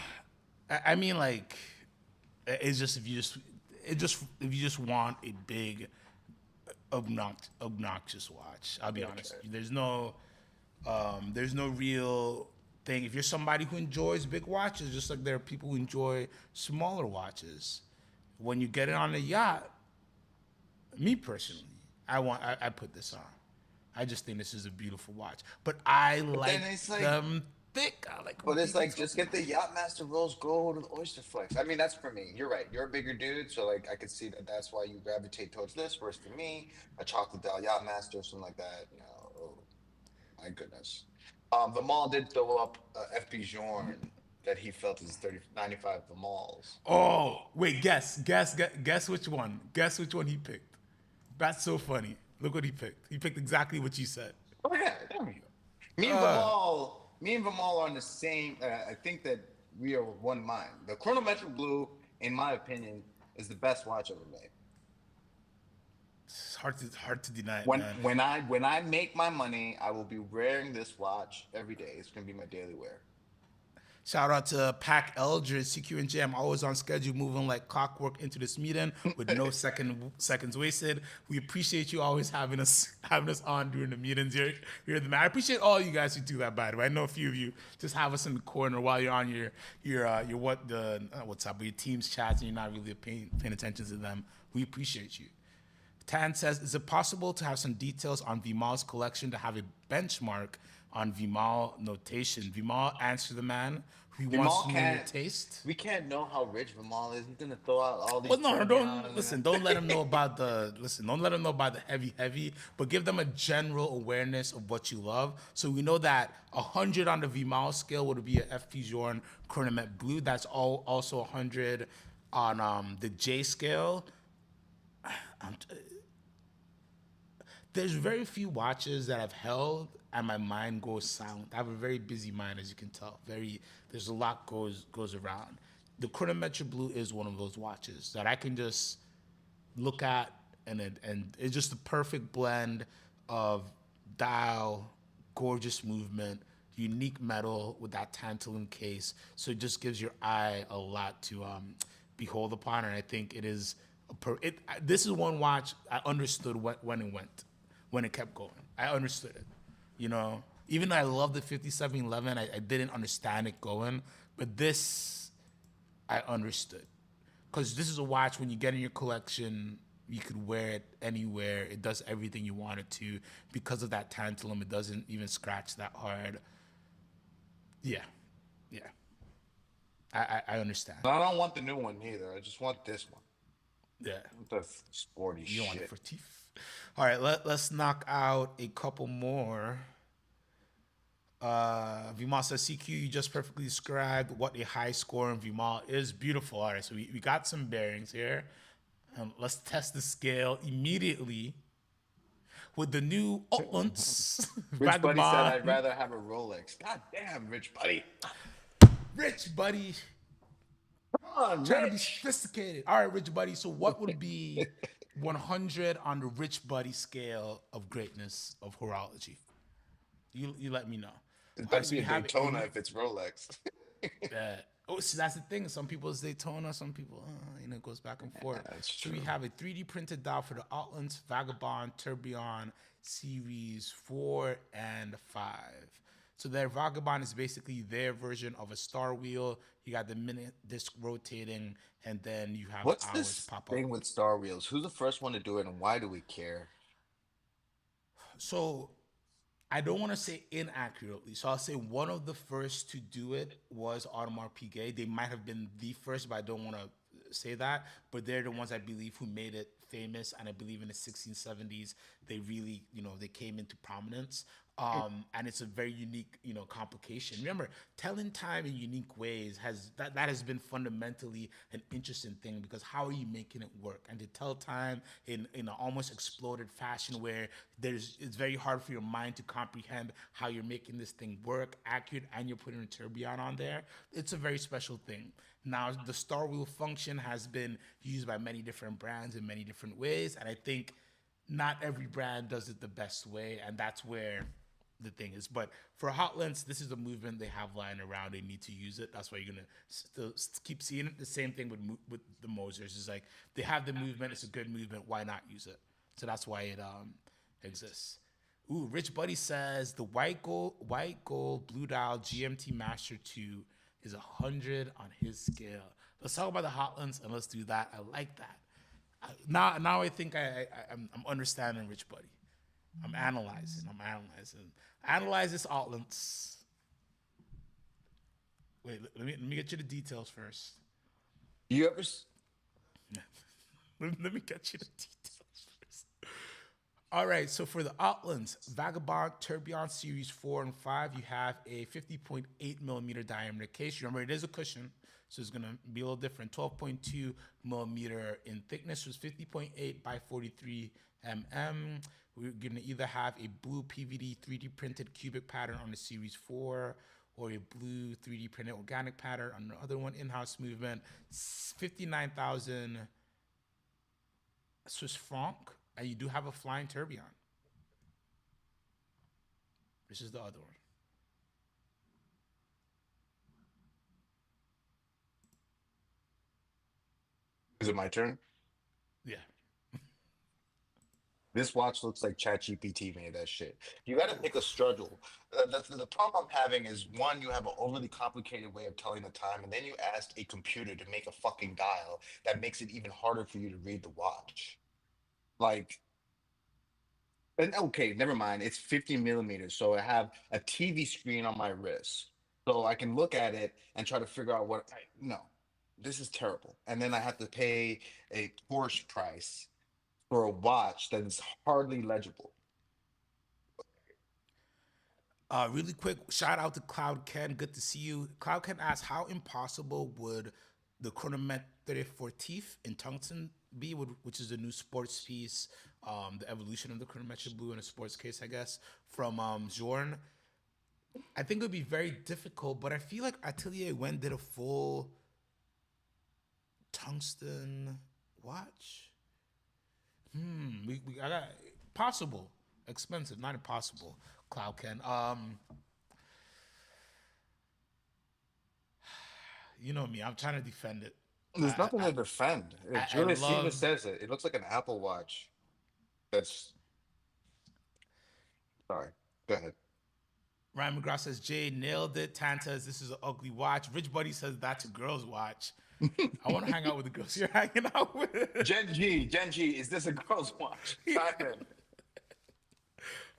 Speaker 1: I mean, like, it's just if you just want a big, obnoxious watch. I'll be honest.
Speaker 2: Okay.
Speaker 1: There's no real thing. If you're somebody who enjoys big watches, just like there are people who enjoy smaller watches, when you get it on a yacht, me personally, I put this on. I just think this is a beautiful watch, but I like
Speaker 2: it's like-
Speaker 1: them thick. I like.
Speaker 2: But it's
Speaker 1: them
Speaker 2: like just get the Yachtmaster Rose Gold and Oyster Flex. I mean, that's for me. You're right. You're a bigger dude, so like I could see that that's why you gravitate towards this. Whereas for me, a chocolate dial Yachtmaster or something like that. Oh, my goodness. The mall did throw up FB Jorn that he felt is 95 the malls.
Speaker 1: Oh wait, guess which one? Guess which one he picked. That's so funny. Look what he picked. He picked exactly what you said.
Speaker 2: Oh yeah, there we go. Me and Vimal are on the same. I think that we are one mind. The Chronometric Blue, in my opinion, is the best watch ever made.
Speaker 1: It's hard to deny it,
Speaker 2: When
Speaker 1: man.
Speaker 2: when I make my money, I will be wearing this watch every day. It's gonna be my daily wear.
Speaker 1: Shout out to Pac Eldridge, CQ and Jam, always on schedule, moving like clockwork into this meeting with no seconds wasted. We appreciate you always having us on during the meetings. You're the man. I appreciate all you guys who do that. By the way, I know a few of you just have us in the corner while you're on your WhatsApp, your team's chats, and you're not really paying attention to them. We appreciate you. Tan says, is it possible to have some details on Vimal's collection to have a benchmark on Vimal notation? Vimal, answer the man who wants
Speaker 2: Vimal
Speaker 1: to know your
Speaker 2: can't.
Speaker 1: taste.
Speaker 2: We can't know how rich Vimal is. He's gonna throw out all these
Speaker 1: Well, no,
Speaker 2: tourbillons
Speaker 1: don't
Speaker 2: and
Speaker 1: listen. Don't let them know about the listen. Don't let them know about the heavy, but give them a general awareness of what you love. So we know that 100 on the Vimal scale would be a FP Journe Chronomet Blue. That's also 100 on the J scale. I'm, there's very few watches that I've held and my mind goes silent. I have a very busy mind, as you can tell. There's a lot goes around. The Chronometric Blue is one of those watches that I can just look at, and it's just the perfect blend of dial, gorgeous movement, unique metal with that tantalum case. So it just gives your eye a lot to behold upon, and I think it is this is one watch I understood when it went, when it kept going. I understood it, Even though I love the 5711, I didn't understand it going, but this I understood. Because this is a watch when you get in your collection, you could wear it anywhere. It does everything you want it to. Because of that tantalum, it doesn't even scratch that hard. Yeah, yeah. I understand.
Speaker 2: I don't want the new one either. I just want this one.
Speaker 1: Yeah.
Speaker 2: With the sporty
Speaker 1: You don't want it
Speaker 2: shit.
Speaker 1: for teeth. All right, let's knock out a couple more. Vimal says, CQ, you just perfectly described what a high score in Vimal is. Beautiful. All right, so we got some bearings here. Let's test the scale immediately with the new Otlants
Speaker 2: Rich Buddy said, I'd
Speaker 1: Vagabond.
Speaker 2: rather have a Rolex. God damn, Rich Buddy.
Speaker 1: Rich Buddy,
Speaker 2: Come on,
Speaker 1: trying to be
Speaker 2: Rich.
Speaker 1: sophisticated. All right, Rich Buddy, so what would be 100 on the Rich Buddy scale of greatness of horology? You let me know.
Speaker 2: It
Speaker 1: All right,
Speaker 2: better
Speaker 1: so
Speaker 2: be
Speaker 1: we
Speaker 2: a
Speaker 1: have
Speaker 2: Daytona if it's Rolex.
Speaker 1: see, that's the thing. Some people it's Daytona, some people, it goes back and forth.
Speaker 2: That's
Speaker 1: So we
Speaker 2: true.
Speaker 1: have a 3D printed dial for the Outlands Vagabond Tourbillon Series 4 and 5. So their Vagabond is basically their version of a star wheel. You got the minute disc rotating, and then you have the
Speaker 2: What's
Speaker 1: hours
Speaker 2: this
Speaker 1: pop up.
Speaker 2: thing with Star Wheels? Who's the first one to do it and why do we care?
Speaker 1: So I don't want to say inaccurately. So I'll say one of the first to do it was Audemars Piguet. They might have been the first, but I don't want to say that. But they're the ones I believe who made it famous. And I believe in the 1670s, they really, they came into prominence. And it's a very unique, complication. Remember, telling time in unique ways that has been fundamentally an interesting thing because how are you making it work? And to tell time in an almost exploded fashion where it's very hard for your mind to comprehend how you're making this thing work, accurate, and you're putting a tourbillon on there. It's a very special thing. Now, the star wheel function has been used by many different brands in many different ways, and I think not every brand does it the best way, and that's where the thing is. But for hot lens, this is a movement they have lying around. They need to use it. That's why you're gonna still keep seeing it. The same thing with the Mosers. It's like they have the movement. It's a good movement. Why not use it? So that's why it exists. Ooh, Rich Buddy says the white gold blue dial GMT Master 2 is 100 on his scale. Let's talk about the hot lens and let's do that. I like that. Now I think I'm understanding Rich Buddy. I'm analyzing. Analyze this outlets. Wait, let me get you the details first.
Speaker 2: You ever
Speaker 1: Let me get you the details first. All right, so for the Outlands Vagabond Tourbillon Series 4 and 5, you have a 50.8 millimeter diameter case. Remember, it is a cushion, so it's going to be a little different. 12.2 millimeter in thickness, was 50.8 by 43 mm. We're going to either have a blue PVD 3D printed cubic pattern on the Series 4 or a blue 3D printed organic pattern on the other one, in-house movement, 59,000 Swiss franc, and you do have a flying tourbillon. This is the other one.
Speaker 2: is it my turn?
Speaker 1: Yeah.
Speaker 2: This watch looks like ChatGPT made that shit. You got to pick a struggle. The problem I'm having is one, you have an overly complicated way of telling the time, and then you asked a computer to make a fucking dial that makes it even harder for you to read the watch. Like, and okay, never mind. It's 50 millimeters, so I have a TV screen on my wrist, so I can look at it and try to figure out what. No, this is terrible. And then I have to pay a Porsche price for a watch that is hardly legible.
Speaker 1: Really quick, shout out to Cloud Ken. Good to see you. Cloud Ken asks, how impossible would the chronometer fortif in tungsten be, which is the new sports piece, the evolution of the chronometric blue in a sports case, I guess, from Jorn. I think it would be very difficult, but I feel like Atelier Wen did a full tungsten watch. I got possible, expensive, not impossible. Cloud Ken. You know me. I'm trying to defend it.
Speaker 2: There's nothing to defend.
Speaker 1: I
Speaker 2: Julius even
Speaker 1: love
Speaker 2: says it. It looks like an Apple Watch. That's sorry. Go ahead.
Speaker 1: Ryan McGrath says Jay nailed it. Tan says this is an ugly watch. Rich Buddy says that's a girl's watch. I want to hang out with the girls you're hanging out with.
Speaker 2: Gen G, is this a girl's watch? Chime in.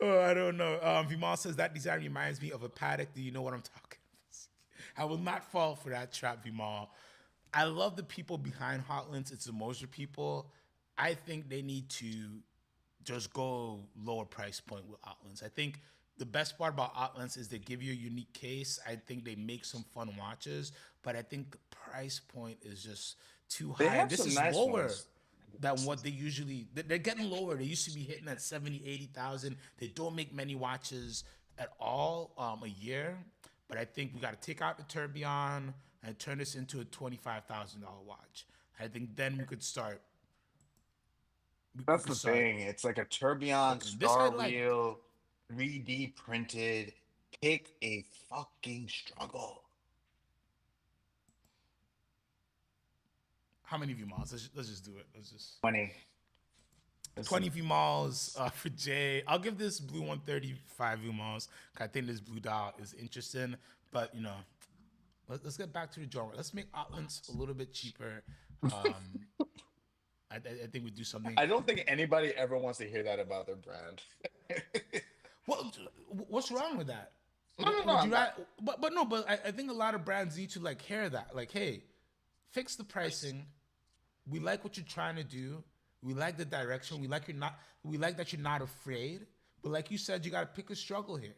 Speaker 1: Oh, I don't know. Vimal says that design reminds me of a paddock. Do you know what I'm talking about? I will not fall for that trap, Vimal. I love the people behind Hotlands. It's the Moser people. I think they need to just go lower price point with Outlets. I think the best part about Outlets is they give you a unique case. I think they make some fun watches, but I think the price point is just too
Speaker 2: They
Speaker 1: high. And
Speaker 2: have
Speaker 1: this
Speaker 2: some
Speaker 1: is
Speaker 2: nice
Speaker 1: lower
Speaker 2: ones.
Speaker 1: than what they usually, they're getting lower. They used to be hitting at 70, 80,000. They don't make many watches at all a year, but I think we got to take out the tourbillon and turn this into a $25,000 watch. I think then we could start. We
Speaker 2: That's
Speaker 1: could
Speaker 2: the
Speaker 1: start
Speaker 2: thing. It's like a tourbillon
Speaker 1: cooking. This I
Speaker 2: star
Speaker 1: like.
Speaker 2: wheel, 3D printed. Pick a fucking struggle.
Speaker 1: How many VMAs? Let's just do it. Let's just
Speaker 2: 20.
Speaker 1: 20
Speaker 2: Listen,
Speaker 1: VMAs for Jay. I'll give this blue 135 VMAs. I think this blue dial is interesting, but you know, let's get back to the genre. Let's make Outlets a little bit cheaper. Um, I think we do something.
Speaker 2: I don't think anybody ever wants to hear that about their brand.
Speaker 1: Well, what's wrong with that?
Speaker 2: No,
Speaker 1: Would you
Speaker 2: I'm not.
Speaker 1: rather? But no. But I think a lot of brands need to like hear that. Like, hey, fix the pricing. We like what you're trying to do. We like the direction. We like you're not. We like that you're not afraid. But like you said, you got to pick a struggle here,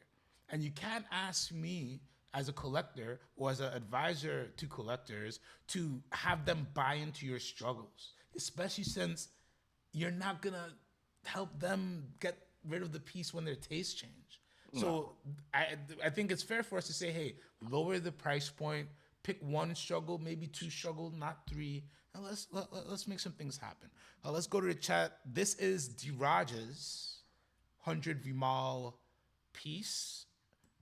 Speaker 1: and you can't ask me as a collector or as an advisor to collectors to have them buy into your struggles, especially since you're not gonna help them get rid of the piece when their tastes change.
Speaker 2: No.
Speaker 1: So I think it's fair for us to say, hey, lower the price point, pick one struggle, maybe two struggle, not three, and let's make some things happen. Let's go to the chat. This is Diraj's 100 Vimal piece.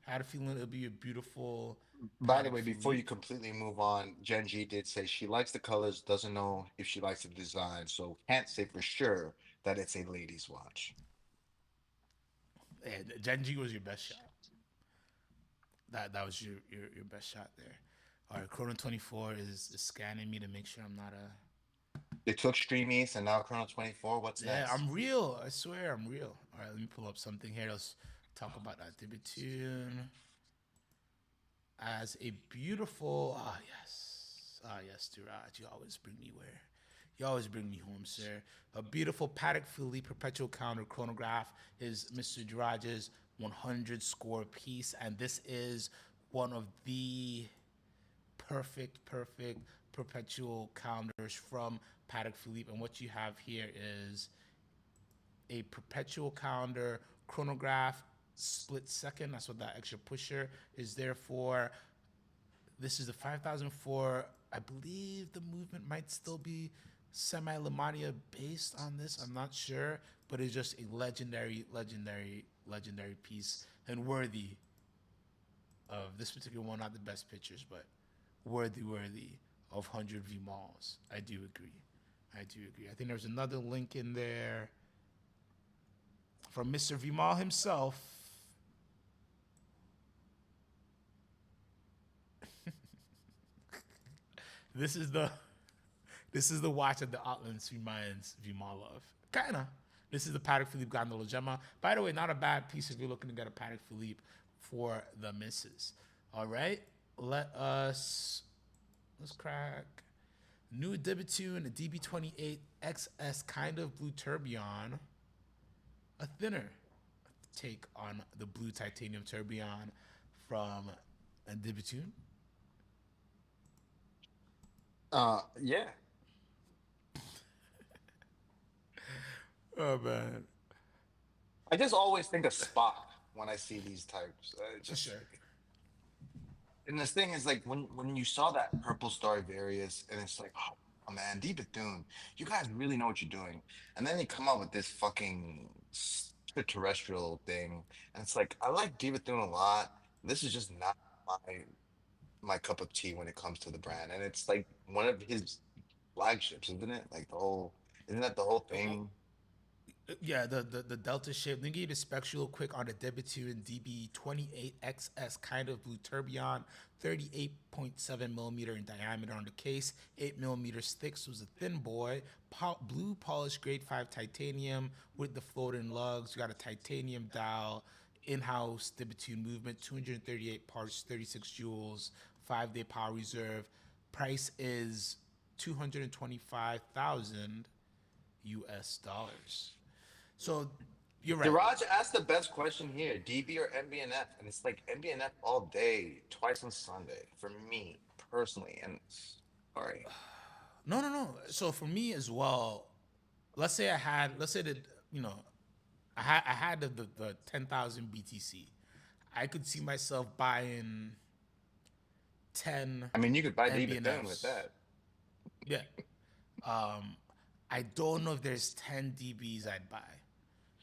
Speaker 1: I had a feeling it'll be a beautiful
Speaker 2: By the
Speaker 1: Patek
Speaker 2: way, before you
Speaker 1: Philippe.
Speaker 2: completely move on, Gen G did say she likes the colors, doesn't know if she likes the design, so can't say for sure that it's a ladies' watch.
Speaker 1: Yeah, Genji was your best shot. That was your best shot there. All right, Chrono 24 is scanning me to make sure I'm not a.
Speaker 2: They took Stream East and now Chrono 24. What's
Speaker 1: Yeah,
Speaker 2: next?
Speaker 1: I'm real. I swear I'm real. All right, let me pull up something here. Let's talk about that Bethune as a beautiful. Yes, Duraj. You always bring me where. You always bring me home, sir. A beautiful Patek Philippe perpetual counter chronograph is Mr. Duraj's 100 score piece, and this is one of the perfect perpetual counters from Patek Philippe. And what you have here is a perpetual calendar chronograph split second. That's what that extra pusher is there for. This is the 5004. I believe the movement might still be semi-Lamania based on this. I'm not sure, but it's just a legendary piece and worthy of this particular one. Not the best pictures, but worthy of 100 V malls. I do agree. I think there's another link in there from Mr. Vimal himself. This is the watch that the Outlets reminds Vimal of. Kinda. This is the Patek Philippe Gondola Gemma. By the way, not a bad piece if you're looking to get a Patek Philippe for the missus. All right, let's crack new Bethune, a DB28 XS kind of blue tourbillon, a thinner take on the blue titanium tourbillon from Bethune.
Speaker 2: Yeah.
Speaker 1: Oh man,
Speaker 2: I just always think of Spock when I see these types.
Speaker 1: for
Speaker 2: Just
Speaker 1: sure.
Speaker 2: and this thing is like when you saw that purple star Various, and it's like, oh man, Deep Bethune, you guys really know what you're doing. And then you come up with this fucking terrestrial thing, and it's like I like Deep Bethune a lot. This is just not my cup of tea when it comes to the brand, and it's like one of his flagships, isn't it? Like the whole, isn't that the whole thing?
Speaker 1: Yeah, the delta shape. Let me give you the specs real quick on the Debitune DB28XS kind of blue tourbillon, 38.7 millimeter in diameter on the case, 8 millimeters thick. So it's a thin boy, blue polished grade 5 titanium with the floating lugs. You got a titanium dial, in-house Debitune movement, 238 parts, 36 joules, 5-day power reserve. Price is 225,000 US dollars. So you're right.
Speaker 2: Diraj asked the best question here: DB or MBNF, and it's like MBNF all day, twice on Sunday for me personally. And sorry,
Speaker 1: No, no, no. So for me as well, let's say that I had the 10,000 BTC. I could see myself buying 10
Speaker 2: I mean, you could buy DB Bethune with
Speaker 1: MBNFs.
Speaker 2: that.
Speaker 1: Yeah. I don't know if there's 10 DBs I'd buy.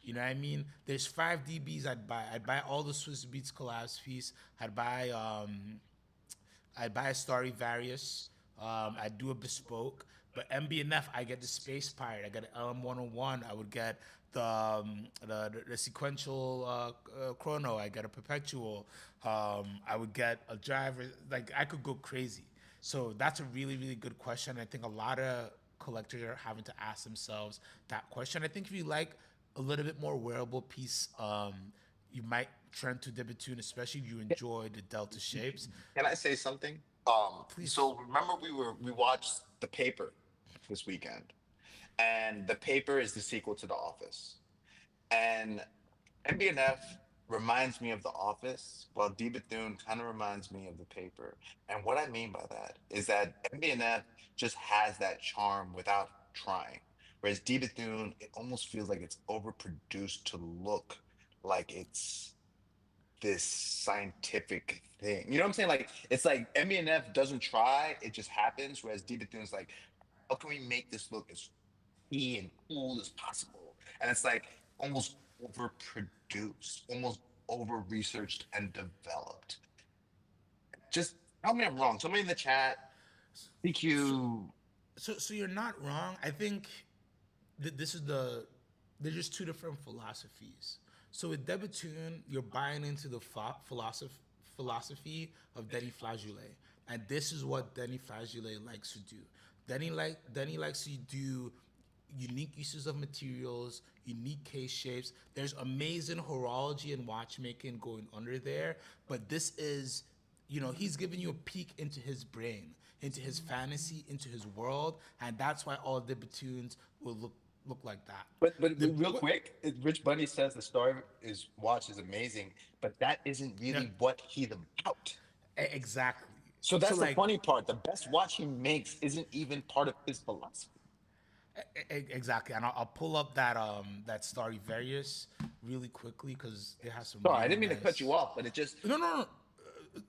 Speaker 1: You know what I mean? There's 5 DBs I'd buy. I'd buy all the Swiss Beats collabs piece. I'd buy a Starry Various. I'd do a bespoke. But MBNF, I get the Space Pirate. I get an LM101. I would get the sequential chrono. I get a perpetual. I would get a driver. Like I could go crazy. So that's a really really good question. I think a lot of collectors are having to ask themselves that question. I think if you like a little bit more wearable piece, you might trend to Debitune, especially if you enjoy the delta shapes.
Speaker 2: Can I say something?
Speaker 1: Please.
Speaker 2: So remember we watched The Paper this weekend, and The Paper is the sequel to The Office. And MBNF reminds me of The Office, while D. Bethune kind of reminds me of The Paper. And what I mean by that is that MBNF just has that charm without trying. Whereas D. Bethune, it almost feels like it's overproduced to look like it's this scientific thing. You know what I'm saying? Like it's like MBNF doesn't try, it just happens. Whereas D. Bethune's like, how can we make this look as and cool as possible? And it's like almost overproduced, almost over researched and developed. Just tell me I'm wrong. Somebody in the chat,
Speaker 1: So,
Speaker 2: DQ.
Speaker 1: so you're not wrong. I think that this is the they're just two different philosophies. So with Debitune, you're buying into the philosophy of Denny Flageolet, and this is what Denny Flageolet likes to do. Denny likes to do unique uses of materials, unique case shapes. There's amazing horology and watchmaking going under there, but this is, he's giving you a peek into his brain, into his fantasy, into his world, and that's why all the Batunes will look like that.
Speaker 2: But
Speaker 1: The
Speaker 2: real
Speaker 1: what?
Speaker 2: quick, Rich Bunny says the story is watch is amazing, but that isn't
Speaker 1: Yeah,
Speaker 2: really what he's about.
Speaker 1: exactly.
Speaker 2: So
Speaker 1: So
Speaker 2: that's the
Speaker 1: like
Speaker 2: funny part. The best watch he makes isn't even part of his philosophy.
Speaker 1: exactly, and I'll pull up that Starry Various really quickly because it has some
Speaker 2: Sorry, I
Speaker 1: really
Speaker 2: didn't mean to cut you
Speaker 1: nice.
Speaker 2: off, but it just
Speaker 1: No, no,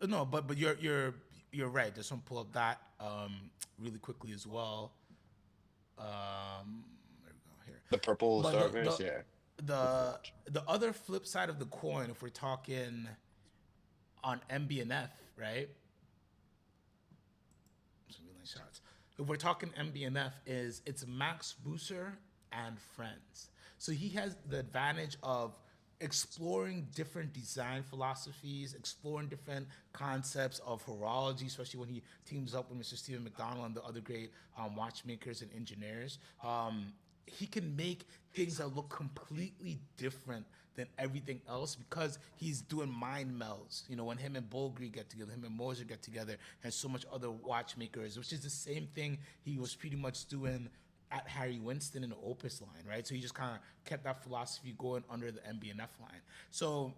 Speaker 1: no. No, but you're right. Just want to pull up that really quickly as well. There we go here.
Speaker 2: the purple
Speaker 1: But
Speaker 2: starburst, yeah. Purple
Speaker 1: the
Speaker 2: watch.
Speaker 1: the other flip side of the coin, if we're talking on MBNF, right? Some really nice shots. If we're talking MBNF, is it's Max Busser and friends. So he has the advantage of exploring different design philosophies, exploring different concepts of horology, especially when he teams up with Mr. Stephen McDonald and the other great watchmakers and engineers. he can make things that look completely different than everything else because he's doing mind melds. You know, when him and Bulgari get together, him and Moser get together, and so much other watchmakers, which is the same thing he was pretty much doing at Harry Winston in the Opus line, right? So he just kind of kept that philosophy going under the MB&F line. So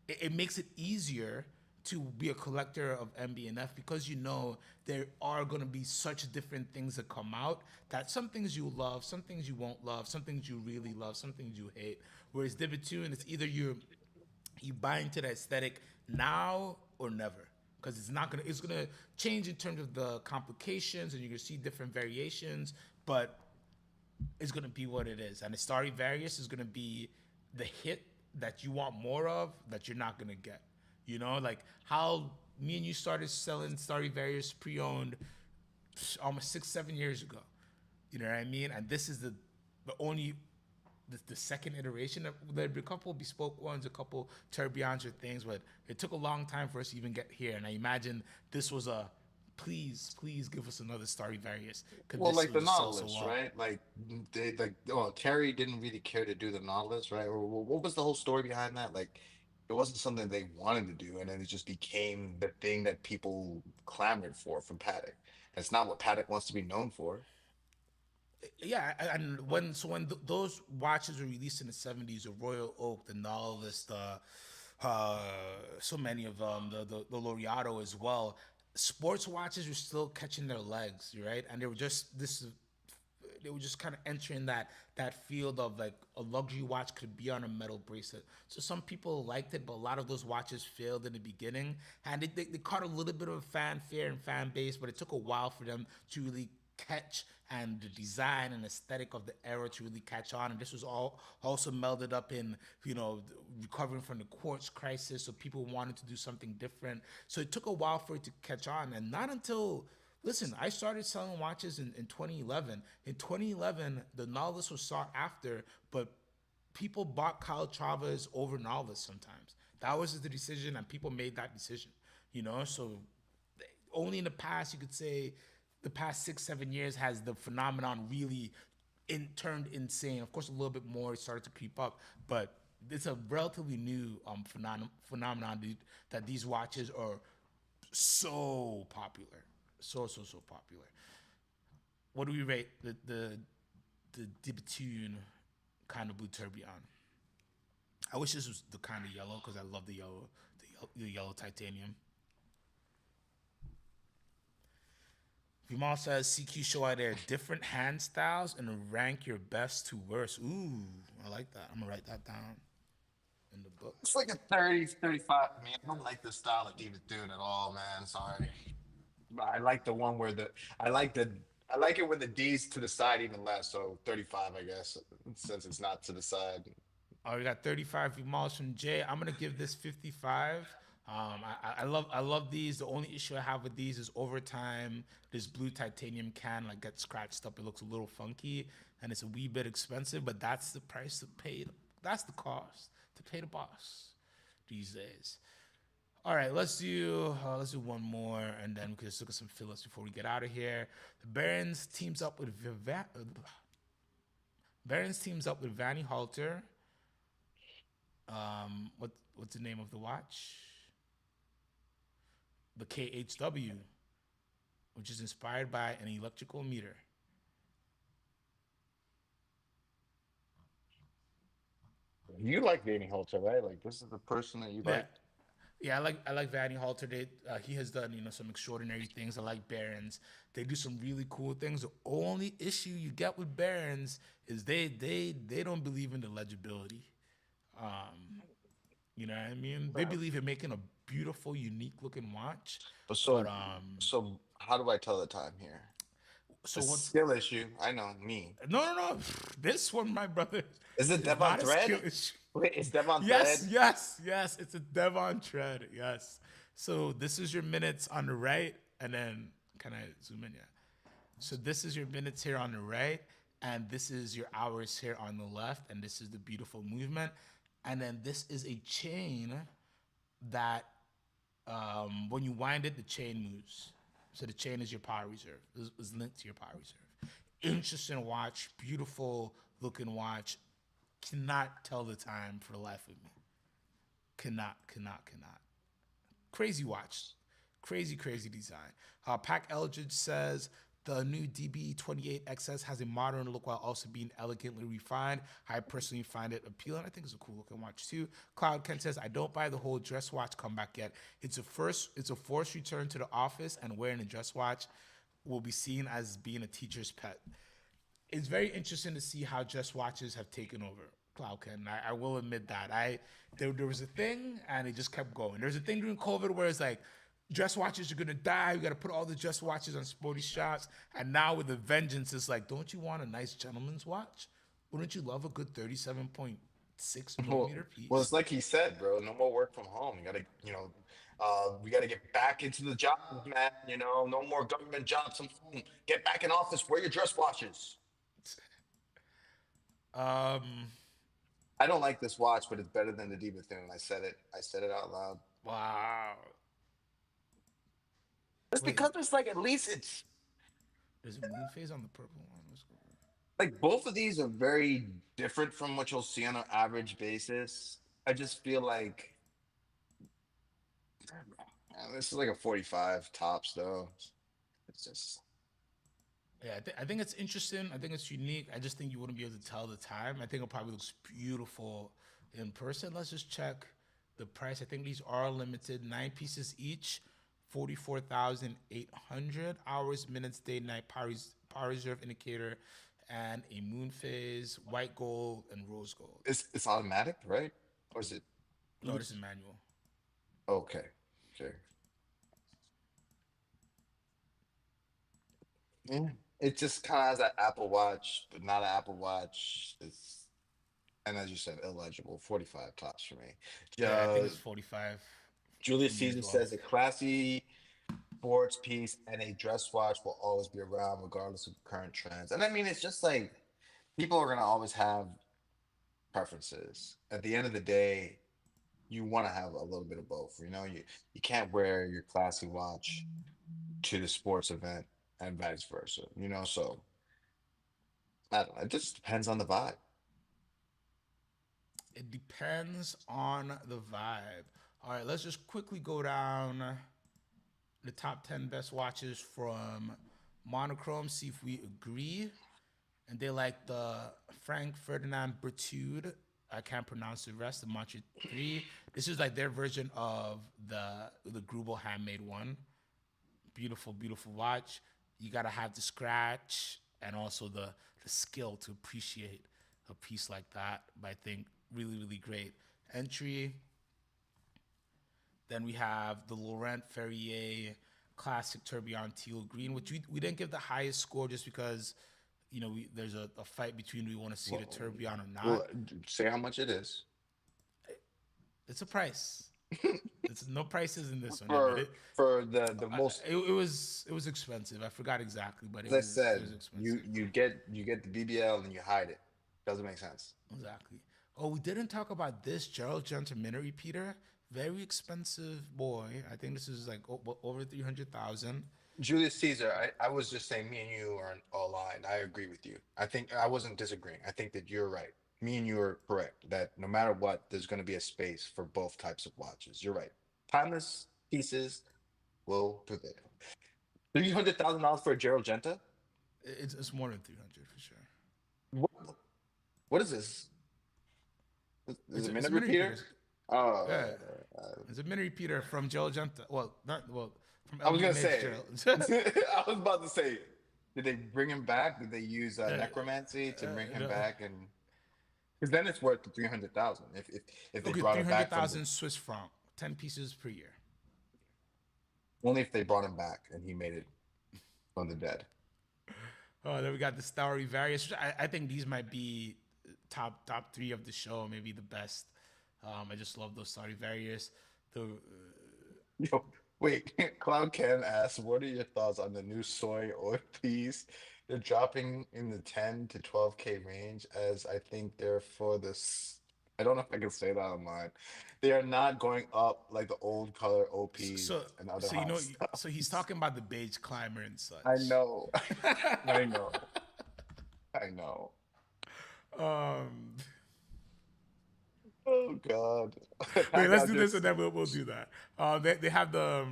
Speaker 1: it makes it easier to be a collector of MB&F because you know there are going to be such different things that come out that some things you love, some things you won't love, some things you really love, some things you hate. Whereas Bethune, it's either you buy into the aesthetic now or never because it's gonna change in terms of the complications and you're gonna see different variations, but is going to be what it is. And the Stradivarius is going to be the hit that you want more of that you're not going to get. You know, like how me and you started selling Stradivarius pre-owned almost 6-7 years ago. You know what I mean? And this is the only the second iteration of there'd be a couple bespoke ones, a couple tourbillons or things, but it took a long time for us to even get here. And I imagine this was a please give us another Stradivarius because
Speaker 2: Well,
Speaker 1: this
Speaker 2: like
Speaker 1: will
Speaker 2: the
Speaker 1: just sell so
Speaker 2: Nautilus,
Speaker 1: well.
Speaker 2: right? Like they like oh Terry didn't really care to do the Nautilus, right? Or what was the whole story behind that? Like it wasn't something they wanted to do, and then it just became the thing that people clamored for from Paddock. That's not what Paddock wants to be known for.
Speaker 1: Yeah, and when those watches were released in the '70s, the Royal Oak, the Nautilus, so many of them, the Laureato as well. Sports watches were still catching their legs, right? And they were just kind of entering that field of like a luxury watch could be on a metal bracelet. So some people liked it, but a lot of those watches failed in the beginning, and they caught a little bit of fanfare and fan base, but it took a while for them to really catch and the design and aesthetic of the era to really catch on. And this was all also melded up in, you know, recovering from the quartz crisis. So people wanted to do something different. So it took a while for it to catch on. And not until, listen, I started selling watches in 2011. In 2011, the Nautilus was sought after, but people bought Calatravas over Nautilus sometimes. That was the decision, and people made that decision, you know? So only in the past you could say the past 6-7 years has the phenomenon really turned insane. Of course, a little bit more started to creep up, but it's a relatively new phenomenon that these watches are so popular, so popular. What do we rate the Bethune kind of blue tourbillon? I wish this was the kind of yellow because I love the yellow titanium. Vimal says CQ show out there different hand styles and rank your best to worst. Ooh, I like that. I'm gonna write that down in the book.
Speaker 2: It's like a 30, 35. I mean, I don't like the style of David Thune at all, man. Sorry. But I like the one where I like it when the D's to the side even less. So 35, I guess, since it's not to the side.
Speaker 1: Oh, we got 35 Vimals from Jay. I'm gonna give this 55. I love these. The only issue I have with these is over time. This blue titanium can like get scratched up. It looks a little funky, and it's a wee bit expensive. But that's the price to pay. That's the cost to pay the boss these days. All right, let's do one more, and then we can just look at some fillers before we get out of here. The Behrens teams up with Vanny Halter. What's the name of the watch? The KHW, which is inspired by an electrical meter.
Speaker 2: You like Danny Holter, right? Like this is the person that you
Speaker 1: Yeah,
Speaker 2: like.
Speaker 1: yeah, I like Vanny Halter. He has done some extraordinary things. I like Behrens. They do some really cool things. The only issue you get with Behrens is they don't believe in the legibility. You know what I mean? They believe in making a beautiful, unique looking watch,
Speaker 2: But
Speaker 1: but
Speaker 2: so how do I tell the time here?
Speaker 1: so
Speaker 2: A
Speaker 1: what's
Speaker 2: skill issue. I know me.
Speaker 1: no. This one, my brother,
Speaker 2: Is it
Speaker 1: is
Speaker 2: Devon
Speaker 1: not a skill
Speaker 2: Thread?
Speaker 1: issue.
Speaker 2: Wait, is Devon
Speaker 1: Yes,
Speaker 2: Thread?
Speaker 1: yes, yes. It's a Devon tread. Yes. So this is your minutes on the right, and then can I zoom in? Yeah. So this is your minutes here on the right, and this is your hours here on the left, and this is the beautiful movement, and then this is a chain that when you wind it, the chain moves. So the chain is your power reserve. Is linked to your power reserve. Interesting watch, beautiful looking watch. Cannot tell the time for the life of me. Cannot. Crazy watch. Crazy design. Pac Eldridge says the new DB28XS has a modern look while also being elegantly refined. I personally find it appealing. I think it's a cool looking watch too. Cloud Ken says, I don't buy the whole dress watch comeback yet. It's a forced return to the office, and wearing a dress watch will be seen as being a teacher's pet. It's very interesting to see how dress watches have taken over Cloudken. I will admit that. There was a thing and it just kept going. There's a thing during COVID where it's like dress watches are gonna die. We gotta put all the dress watches on sporty shops. And now with the vengeance, it's like, don't you want a nice gentleman's watch? Wouldn't you love a good 37.6 millimeter
Speaker 2: Well,
Speaker 1: piece?
Speaker 2: it's like he said, bro. No more work from home. You gotta, we gotta get back into the job, man. No more government jobs from home. Get back in office. Wear your dress watches. I don't like this watch, but it's better than the D Bethune. I said it. I said it out loud.
Speaker 1: Wow.
Speaker 2: Just
Speaker 1: Wait,
Speaker 2: because it's like at least it's
Speaker 1: there's a moon phase on the purple one. Let's go.
Speaker 2: like both of these are very different from what you'll see on an average basis. I just feel like this is like a 45 tops though. It's just
Speaker 1: Yeah, I think it's interesting. I think it's unique. I just think you wouldn't be able to tell the time. I think it probably looks beautiful in person. Let's just check the price. I think these are limited, 9 pieces each, 44,800 hours, minutes, day, night, power reserve indicator, and a moon phase, white gold, and rose gold.
Speaker 2: it's automatic, right? Or is it?
Speaker 1: No, this is manual.
Speaker 2: Okay. Okay. Yeah. It just kind of has that Apple Watch, but not an Apple Watch. It's and as you said, illegible. 45 tops for me.
Speaker 1: Yeah, I think
Speaker 2: Uh,
Speaker 1: it's 45 for
Speaker 2: Julius
Speaker 1: me as
Speaker 2: Caesar
Speaker 1: well.
Speaker 2: says a classy sports piece and a dress watch will always be around, regardless of current trends. And I mean, it's just like people are gonna always have preferences. At the end of the day, you want to have a little bit of both. You can't wear your classy watch to the sports event and vice versa. So I don't know. It just depends on the vibe.
Speaker 1: It depends on the vibe. All right, let's just quickly go down the top 10 best watches from Monochrome, see if we agree. And they like the Frank Ferdinand Bertude. I can't pronounce the rest. The Mantra 3. This is like their version of the Grubel handmade one. Beautiful watch. You gotta have the scratch and also the skill to appreciate a piece like that. But I think really great entry. Then we have the Laurent Ferrier Classic Tourbillon Teal Green, which we didn't give the highest score just because, there's a fight between do we want to see the
Speaker 2: Well,
Speaker 1: Tourbillon or
Speaker 2: well,
Speaker 1: not.
Speaker 2: say how much it is
Speaker 1: It's a price. It's no prices in this one, yeah, but
Speaker 2: for the most.
Speaker 1: it was expensive. I forgot exactly, but
Speaker 2: As I
Speaker 1: it was
Speaker 2: said, you
Speaker 1: expensive.
Speaker 2: you get you get the BBL and you hide it. Doesn't make sense.
Speaker 1: Exactly. Oh, we didn't talk about this Gerald Gentleman repeater. Very expensive boy. I think this is like over 300,000.
Speaker 2: Julius Caesar, I was just saying me and you are aligned. I agree with you. I think I wasn't disagreeing. I think that you're right. Me and you are correct that no matter what, there's going to be a space for both types of watches. You're right. Timeless pieces will prevail. $300,000 for a Gerald Genta?
Speaker 1: It's more than 300 for sure.
Speaker 2: What, what is this? Is it a
Speaker 1: It's
Speaker 2: minute
Speaker 1: a mini repeater.
Speaker 2: repeater? Oh,
Speaker 1: Yeah, it's a mini repeater from Gerald Genta. Well, not well from
Speaker 2: I was gonna
Speaker 1: LVMH
Speaker 2: say.
Speaker 1: Gerald.
Speaker 2: I was about to say, did they bring him back? Did they use
Speaker 1: uh,
Speaker 2: necromancy to bring him
Speaker 1: no.
Speaker 2: back? And because then it's worth the 300,000 if they
Speaker 1: Okay,
Speaker 2: brought
Speaker 1: three
Speaker 2: him
Speaker 1: hundred
Speaker 2: back from the
Speaker 1: thousand Swiss franc, 10 pieces per year.
Speaker 2: only if they brought him back and he made it from the dead.
Speaker 1: Oh, then we got the Starry Various. I think these might be top three of the show, maybe the best. I just love those Starry Various. The
Speaker 2: Yo, wait, Cloud Ken asks, what are your thoughts on the new soy oil piece? They're dropping in the 10 to 12K range as I think they're for this. I don't know if I can say that online. They are not going up like the old color
Speaker 1: so
Speaker 2: OPs and other
Speaker 1: so
Speaker 2: hot stuff.
Speaker 1: so he's talking about the beige climber and
Speaker 2: I
Speaker 1: such.
Speaker 2: know. I know. I know.
Speaker 1: Um,
Speaker 2: Oh God.
Speaker 1: wait,
Speaker 2: Tag
Speaker 1: let's
Speaker 2: out
Speaker 1: do this
Speaker 2: just
Speaker 1: and then we'll do that. They have the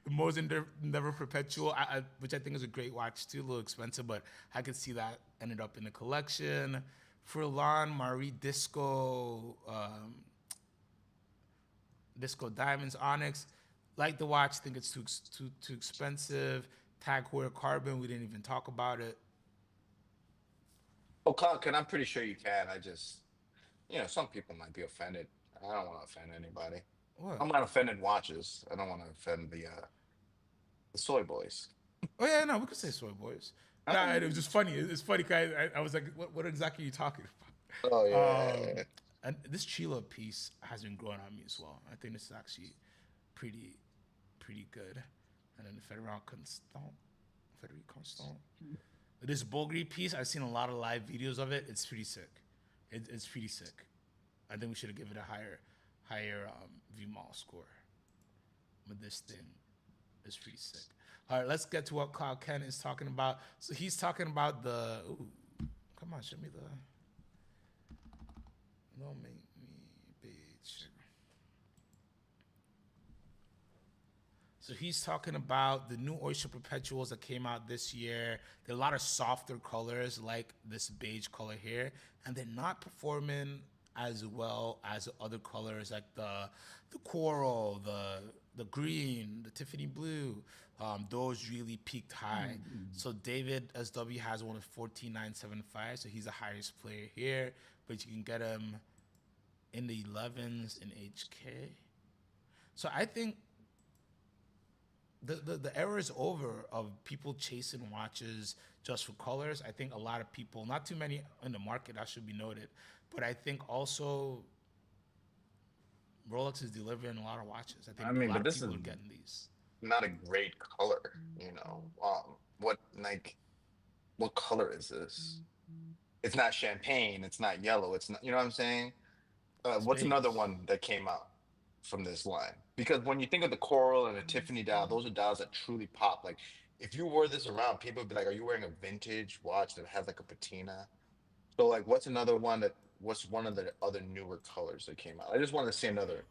Speaker 1: the Moe's Never Perpetual, which I think is a great watch too. A little expensive, but I could see that ended up in the collection. Furlan Marie Disco, Disco Diamonds, Onyx. Like the watch, think it's too expensive. Tag Heuer Carbon, we didn't even talk about it.
Speaker 2: oh, can I'm pretty sure you can. I just some people might be offended. I don't want to offend anybody. I'm
Speaker 1: What?
Speaker 2: not offended watches. I don't want to offend the soy boys.
Speaker 1: Oh yeah, no, we could say soy boys. Nah, it was just funny. It's funny because I was like, what exactly are you talking
Speaker 2: Oh
Speaker 1: about?
Speaker 2: yeah.
Speaker 1: And this Chila piece has been growing on me as well. I think this is actually pretty, pretty good. And then the Frederic Constant. This Bulgari piece, I've seen a lot of live videos of it. It's pretty sick. It's pretty sick. I think we should have given it a higher VMAL score. But this thing is pretty sick. All right, let's get to what Kyle Ken is talking about. So he's talking about the. Ooh, come on, show me the. Don't make me bitch. So he's talking about the new Oyster Perpetuals that came out this year. There are a lot of softer colors like this beige color here, and they're not performing as well as other colors like the coral, the green, the Tiffany blue. Those really peaked high. So David SW has one of 14975, so he's the highest player here, but you can get him in the 11s in HK. So I think the era is over of people chasing watches just for colors. I think a lot of people, not too many in the market, that should be noted, but I think also Rolex is delivering a lot of watches. I
Speaker 2: I
Speaker 1: think a
Speaker 2: mean,
Speaker 1: lot
Speaker 2: but
Speaker 1: of
Speaker 2: this
Speaker 1: people
Speaker 2: is
Speaker 1: are getting these.
Speaker 2: not a great color. What color is this? It's not champagne. It's not yellow. It's not. You know what I'm saying?
Speaker 1: It's
Speaker 2: What's another
Speaker 1: beige.
Speaker 2: one that came out from this line? Because when you think of the coral and the Tiffany dial, those are dials that truly pop. Like if you wore this around, people would be like, "Are you wearing a vintage watch that has like a patina?" So like, what's one of the other newer colors that came out? I just wanted to see another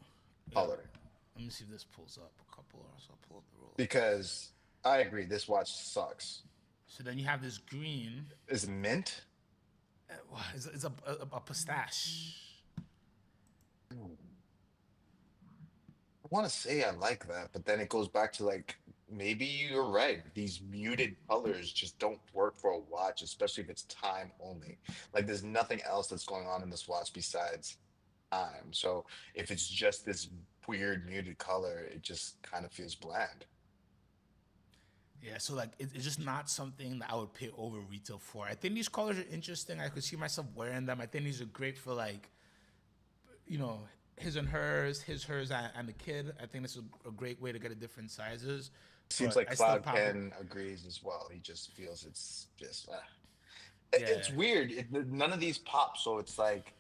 Speaker 1: Yeah.
Speaker 2: color
Speaker 1: Let me see if this pulls up a couple hours. I'll pull up the Rolex.
Speaker 2: because I agree, this watch sucks.
Speaker 1: So then you have this green.
Speaker 2: Is it mint?
Speaker 1: It's a pistache.
Speaker 2: I want to say I like that, but then it goes back to like maybe you're right. These muted colors just don't work for a watch, especially if it's time only. Like there's nothing else that's going on in this watch besides time. So if it's just this weird muted color, it just kind of feels bland.
Speaker 1: Yeah, so like it's just not something that I would pay over retail for. I think these colors are interesting. I could see myself wearing them. I think these are great for like, his and hers, his, hers, and the kid. I think this is a great way to get a different sizes.
Speaker 2: Seems
Speaker 1: But
Speaker 2: like
Speaker 1: I still
Speaker 2: Cloud
Speaker 1: probably,
Speaker 2: Ken agrees as well. He just feels it's just it's
Speaker 1: yeah,
Speaker 2: weird. None of these pop, so it's like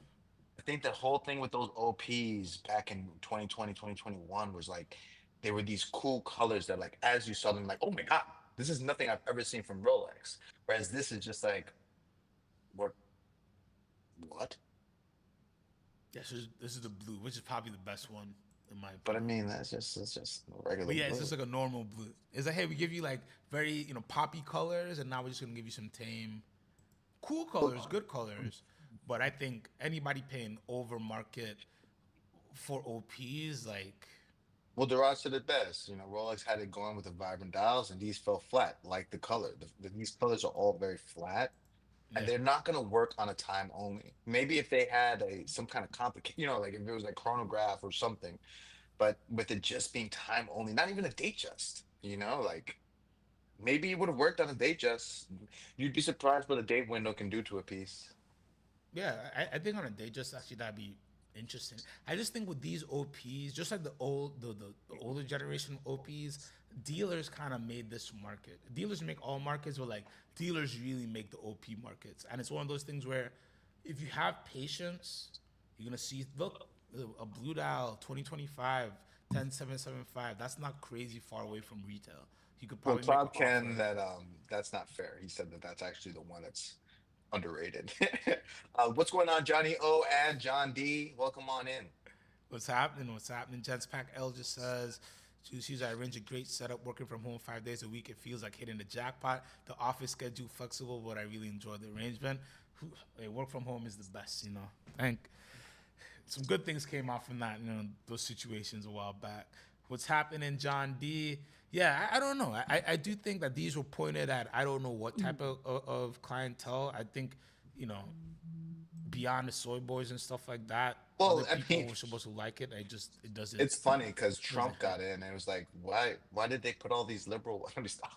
Speaker 2: I think the whole thing with those OPs back in 2020, 2021 was like they were these cool colors that like as you saw them, like, oh my God, this is nothing I've ever seen from Rolex. Whereas this is just like, what what?
Speaker 1: yeah. So this is the blue, which is probably the best one in my
Speaker 2: But I
Speaker 1: opinion.
Speaker 2: mean that's just regular
Speaker 1: But yeah, it's just
Speaker 2: blue.
Speaker 1: like a normal blue. It's like, hey, we give you like very poppy colors, and now we're just gonna give you some tame, cool colors,
Speaker 2: Well,
Speaker 1: good colors. But I think anybody paying over market for OPs, like,
Speaker 2: well, Durant said it best. Rolex had it going with the vibrant dials, and these fell flat, like the color. These colors are all very flat, and
Speaker 1: yeah,
Speaker 2: they're not going to work on a time only. Maybe if they had some kind of complicated, like if it was like chronograph or something, but with it just being time only, not even a date like maybe it would have worked on a date just. You'd be surprised what a date window can do to a piece.
Speaker 1: yeah, I think on a day just actually that'd be interesting. I just think with these OPs, just like the older generation OPs, dealers kind of made this market. Dealers make all markets, but like dealers really make the OP markets, and it's one of those things where if you have patience, you're gonna see look a Blue Dial 2025 10775. That's not crazy far away from retail. You could
Speaker 2: Well,
Speaker 1: probably make an
Speaker 2: Cloud Ken,
Speaker 1: offer.
Speaker 2: that's not fair. He said that that's actually the one that's. underrated. What's going on, Johnny O and John D? Welcome on in.
Speaker 1: What's happening? What's happening? Gents Pack L just says, Choose I arrange a great setup working from home 5 days a week. It feels like hitting the jackpot. The office schedule flexible, but I really enjoy the arrangement. Hey, work from home is the best, you know. Thank some good things came out from that, you know, those situations a while back. What's happening, John D? Yeah, I don't know. I do think that these were pointed at I don't know what type of clientele. I think, you know, beyond the soy boys and stuff like that, other
Speaker 2: Well, I
Speaker 1: people
Speaker 2: mean,
Speaker 1: were supposed to like it. It doesn't
Speaker 2: it's funny because
Speaker 1: doesn't
Speaker 2: Trump
Speaker 1: hit.
Speaker 2: got in and it was like, why did they put all these liberal? Let me stop.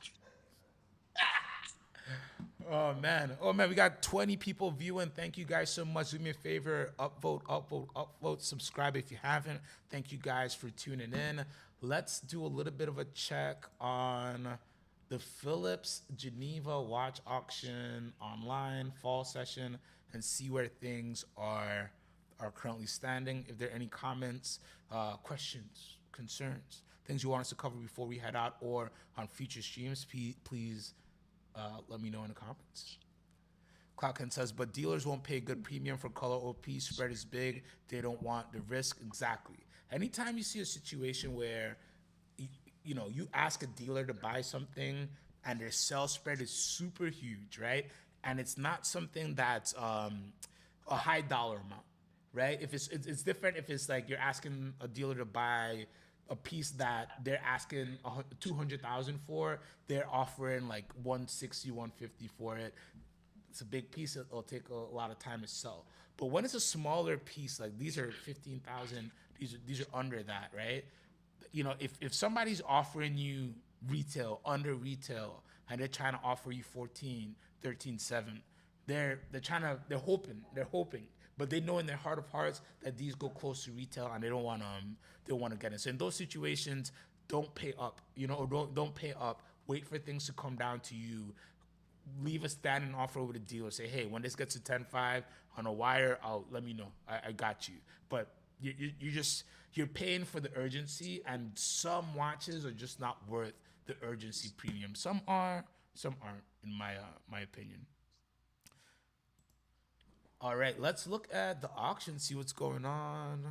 Speaker 1: Oh man, we got 20 people viewing. Thank you guys so much. Do me a favor, upvote, upvote, upvote, subscribe if you haven't. Thank you guys for tuning in. Let's do a little bit of a check on the Philips Geneva watch auction online fall session and see where things are currently standing. If there are any comments, questions, concerns, things you want us to cover before we head out or on future streams, please let me know in the comments. Cloudkin says, but dealers won't pay a good premium for color OP. Spread is big. They don't want the risk. Exactly. Anytime you see a situation where, you, you know, you ask a dealer to buy something and their sell spread is super huge, right? And it's not something that's a high dollar amount, right? If it's different if it's like you're asking a dealer to buy a piece that they're asking 200,000 for, they're offering like 160, 150 for it. It's a big piece. It'll take a lot of time to sell. But when it's a smaller piece, like these are 15,000, these are under that, right? You know, if somebody's offering you retail under retail and they're trying to offer you 14, 13, 7, they're hoping, but they know in their heart of hearts that these go close to retail and they want to get it. So in those situations, don't pay up, you know, or don't pay up. Wait for things to come down to you. Leave a standing offer with a dealer. Say, hey, when this gets to 10.5 on a wire, let me know. I got you. But you're paying for the urgency, and some watches are just not worth the urgency premium. Some are, some aren't, in my opinion. All right, let's look at the auction, see what's going on.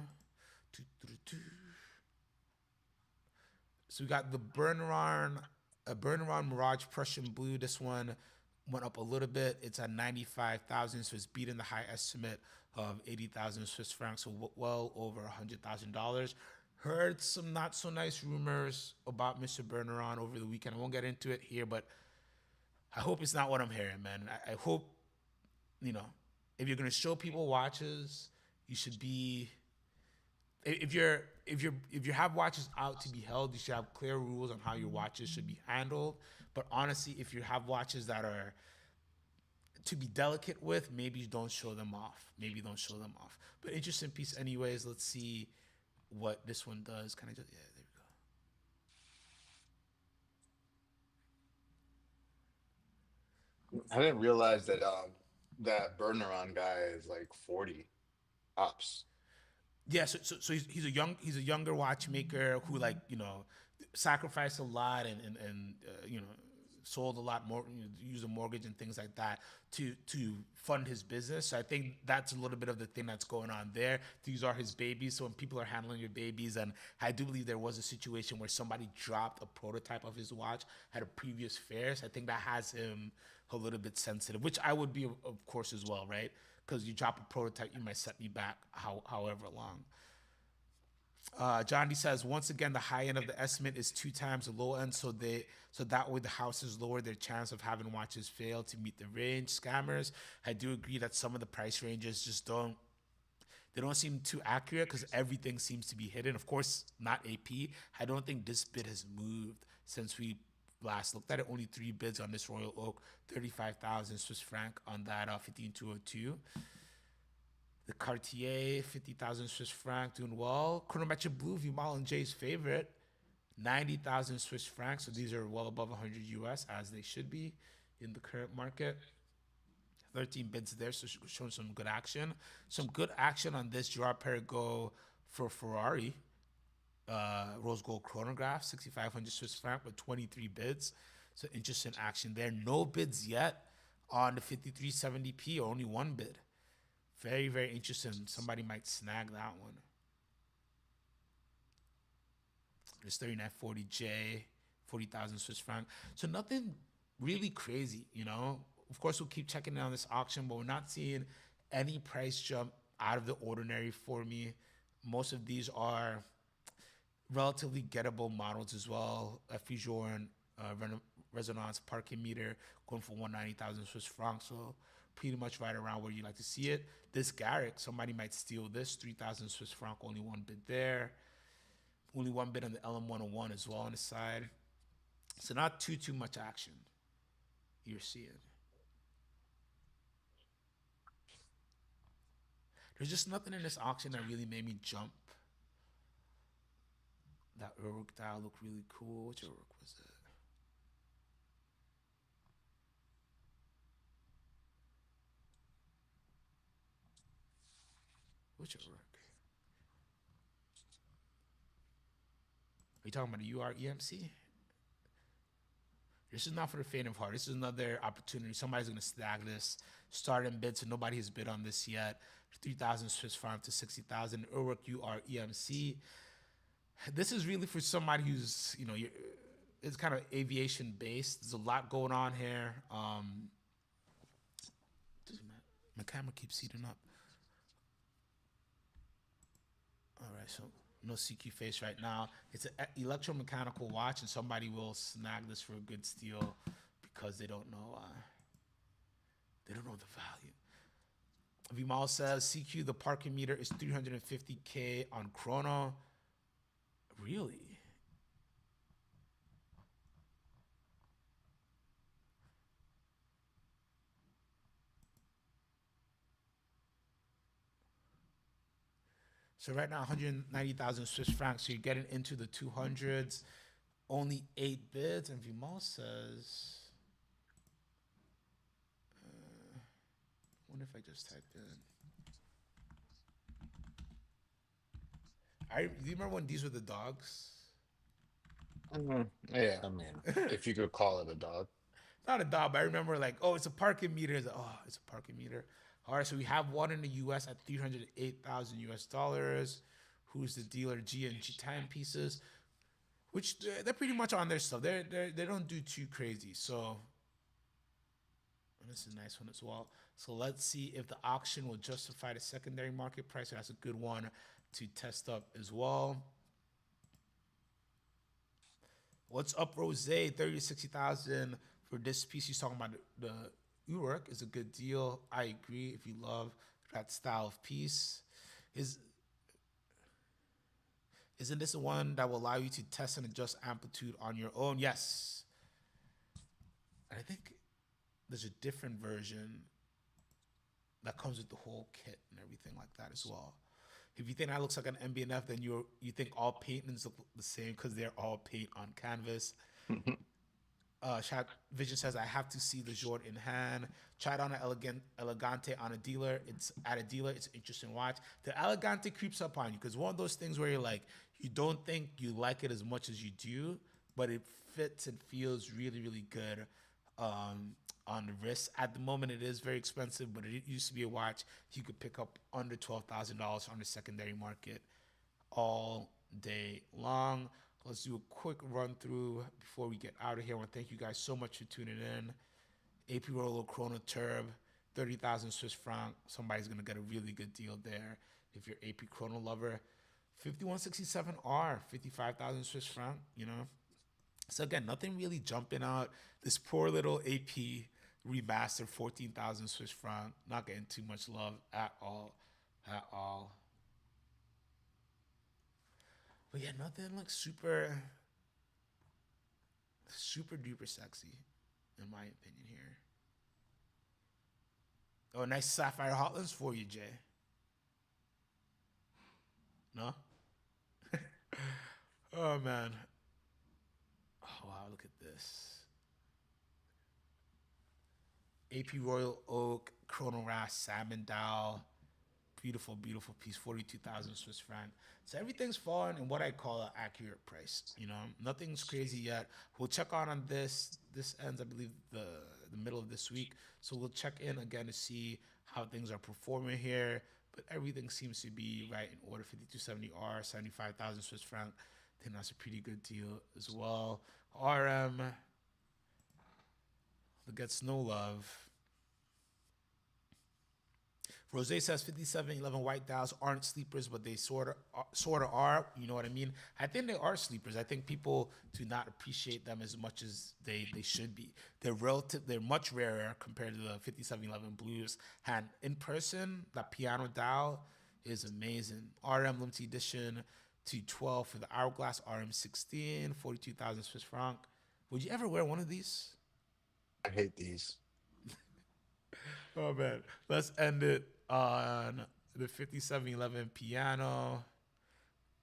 Speaker 1: So we got the Burnaron Mirage Prussian Blue. This one went up a little bit. It's at 95,000, so it's beating the high estimate of 80,000 Swiss francs, so well over $100,000. Heard some not so nice rumors about Mr. Burnaron over the weekend. I won't get into it here, but I hope it's not what I'm hearing, man. I hope, you know, if you're gonna show people watches, you should be. If you have watches out to be held, you should have clear rules on how your watches should be handled. But honestly, if you have watches that are to be delicate with, maybe don't show them off. Maybe don't show them off. But interesting piece, anyways. Let's see what this one does. Kind of just there
Speaker 2: I didn't realize that that Bergeron guy is like 40 tops.
Speaker 1: yeah, so he's a younger watchmaker who, like, you know, sacrificed a lot and you know, sold a lot more, you know, used a mortgage and things like that to fund his business. So I think that's a little bit of the thing that's going on there. These are his babies. So when people are handling your babies, and I do believe there was a situation where somebody dropped a prototype of his watch at a previous fair. So I think that has him a little bit sensitive, which I would be, of course, as well, right? Because you drop a prototype, you might set me back however long. John D says, once again, the high end of the estimate is 2 times the low end, so that way the houses lower their chance of having watches fail to meet the range. Scammers, I do agree that some of the price ranges just don't seem too accurate because everything seems to be hidden. Of course, not AP. I don't think this bid has moved since we last looked at it. Only 3 bids on this Royal Oak, 35,000 Swiss franc on that 15202. The Cartier, 50,000 Swiss franc, doing well. Chronometric Blue, Vimal and Jay's favorite, 90,000 Swiss francs. So these are well above 100 US, as they should be in the current market. 13 bids there, so showing some good action. Some good action on this Gerard Perregaux for Ferrari. Rose Gold Chronograph, 6,500 Swiss franc with 23 bids. So interesting action there. No bids yet on the 5370p, only one bid. Very, very interesting. Somebody might snag that one. There's 3940J, 40,000 Swiss franc. So nothing really crazy, you know. Of course, we'll keep checking in on this auction, but we're not seeing any price jump out of the ordinary for me. Most of these are relatively gettable models as well. A Fusion resonance parking meter going for 190,000 Swiss francs. So pretty much right around where you like to see it. This Garrick, somebody might steal this 3,000 Swiss franc. Only one bid there. Only one bid on the LM101 as well on the side. So not too much action you're seeing. There's just nothing in this auction that really made me jump. That Uruk dial looked really cool. Which Uruk was it? Which Uruk? Are you talking about the UR-EMC? This is not for the faint of heart. This is another opportunity. Somebody's going to snag this. Start and bid, so nobody has bid on this yet. 3,000 Swiss franc to 60,000. Uruk UR-EMC. This is really for somebody who's, you know, it's kind of aviation based. There's a lot going on here. My camera keeps heating up. All right, so no CQ face right now. It's an electromechanical watch, and somebody will snag this for a good steal because they don't know the value. Vimal says CQ, the parking meter is 350K on Chrono. Really? So right now, 190,000 Swiss francs. So you're getting into the 200s. Only 8 bids. And Vimal says, I wonder if I just typed in. Do you remember when these were the dogs?
Speaker 2: Yeah, I mean, if you could call it a dog.
Speaker 1: Not a dog, but I remember like, oh, it's a parking meter. It's like, oh, it's a parking meter. All right, so we have one in the U.S. at 308,000 US dollars. Who's the dealer? G&G timepieces, which they're pretty much on their stuff. They don't do too crazy. So and this is a nice one as well. So let's see if the auction will justify the secondary market price. So that's a good one to test up as well. What's up, Rose? 30 to 60,000 for this piece. He's talking about the Uruk is a good deal. I agree. If you love that style of piece, isn't this the one that will allow you to test and adjust amplitude on your own? Yes. And I think there's a different version that comes with the whole kit and everything like that as well. If you think that looks like an MBNF, then you think all paintings look the same because they're all paint on canvas. Chat Vision says, I have to see the Jord in hand. Tried on an Elegante on a dealer. It's at a dealer. It's an interesting watch. The Elegante creeps up on you because one of those things where you're like, you don't think you like it as much as you do, but it fits and feels really, really good on the wrist. At the moment, it is very expensive, but it used to be a watch you could pick up under $12,000 on the secondary market all day long. Let's do a quick run through before we get out of here. I want to thank you guys so much for tuning in. AP Rollo Chrono Turb, 30,000 Swiss franc. Somebody's going to get a really good deal there if you're AP Chrono lover. 5167R, 55,000 Swiss franc, you know. So again, nothing really jumping out. This poor little AP remaster, 14,000 Swiss franc. Not getting too much love at all. But yeah, nothing like super duper sexy, in my opinion here. Oh, nice Sapphire Hotlins for you, Jay. No? Oh, man. Oh, wow, look at this. AP Royal Oak, Chrono Rash, Salmon Dial. Beautiful, beautiful piece, 42,000 Swiss franc. So everything's falling in what I call an accurate price. You know, nothing's crazy yet. We'll check on this. This ends, I believe, the the middle of this week. So we'll check in again to see how things are performing here. But everything seems to be right in order. 5270R, 75,000 Swiss franc. I think that's a pretty good deal as well. RM, gets no love. Rose says 5711 white dials aren't sleepers, but they sort of are. You know what I mean? I think they are sleepers. I think people do not appreciate them as much as they should be. They're much rarer compared to the 5711 blues. And in person, that piano dial is amazing. RM limited edition 212 for the hourglass. RM 16, 42,000 Swiss franc. Would you ever wear one of these?
Speaker 2: I hate these.
Speaker 1: Oh man, let's end it on the 5711 piano,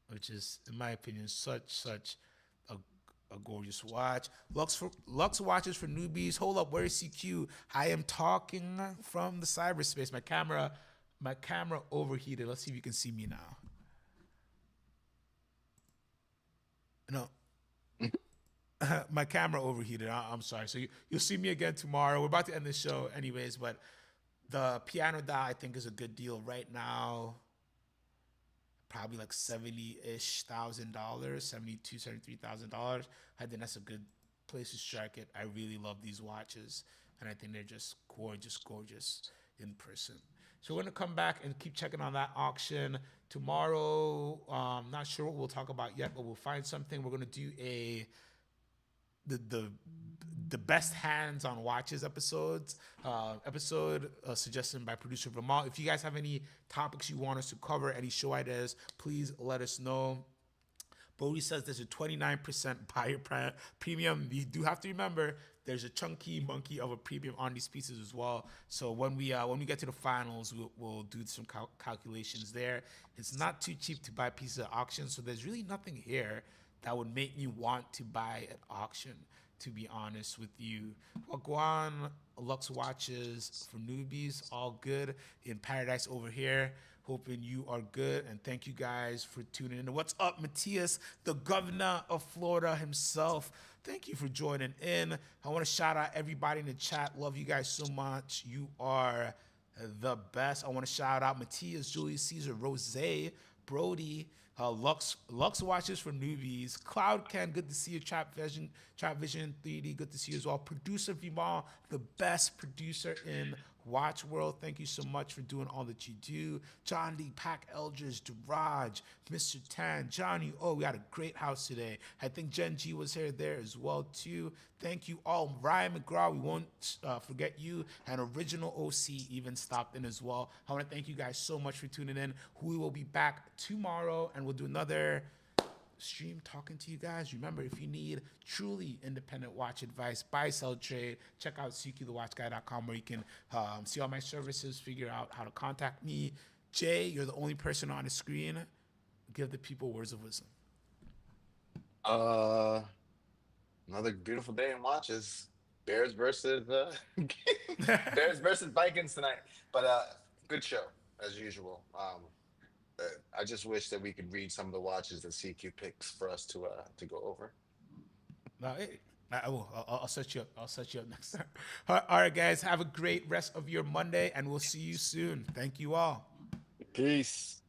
Speaker 1: which is, in my opinion, such a, a gorgeous watch. Lux watches for newbies. Hold up, where is CQ? I am talking from the cyberspace. My camera overheated. Let's see if you can see me now. No, my camera overheated. I'm sorry. So you'll see me again tomorrow. We're about to end the show anyways, but the piano dial I think is a good deal right now. Probably like $70,000, $73,000. I think that's a good place to strike it. I really love these watches, and I think they're just gorgeous in person. So we're gonna come back and keep checking on that auction tomorrow. Not sure what we'll talk about yet, but we'll find something. We're gonna do the best hands on watches episode suggested by producer Vermont. If you guys have any topics you want us to cover, any show ideas, please let us know. Bodie says there's a 29% buyer premium. You do have to remember there's a chunky monkey of a premium on these pieces as well. So when we get to the finals, we'll do some calculations there. It's not too cheap to buy pieces at auction, so there's really nothing here that would make me want to buy at auction, to be honest with you. Wagwan, Lux watches for newbies, all good in paradise over here. Hoping you are good, and thank you guys for tuning in. What's up, Matthias, the governor of Florida himself? Thank you for joining in. I want to shout out everybody in the chat. Love you guys so much. You are the best. I want to shout out Matthias, Julius Caesar, Rose, Brody, Lux watches for newbies, Cloud Ken, good to see you, Trap Vision 3D, good to see you as well. Producer Vimon, the best producer in Watch World, thank you so much for doing all that you do. John D, Pack Eldridge, Duraj, Mr. Tan, Johnny. Oh, we had a great house today. I think Jen G was here there as well too. Thank you all. Ryan McGraw, we won't forget you. And Original OC even stopped in as well. I want to thank you guys so much for tuning in. We will be back tomorrow and we'll do another stream talking to you guys. Remember, if you need truly independent watch advice, buy, sell, trade, check out cqthewatchguy.com where you can see all my services, figure out how to contact me. Jay, you're the only person on the screen. Give the people words of wisdom.
Speaker 2: Another beautiful day in watches. Bears versus Bears versus Vikings tonight. But good show as usual. I just wish that we could read some of the watches that CQ picks for us to go over.
Speaker 1: No, I will. I'll set you up. I'll set you up next time. All right, guys. Have a great rest of your Monday, and we'll see you soon. Thank you all.
Speaker 2: Peace.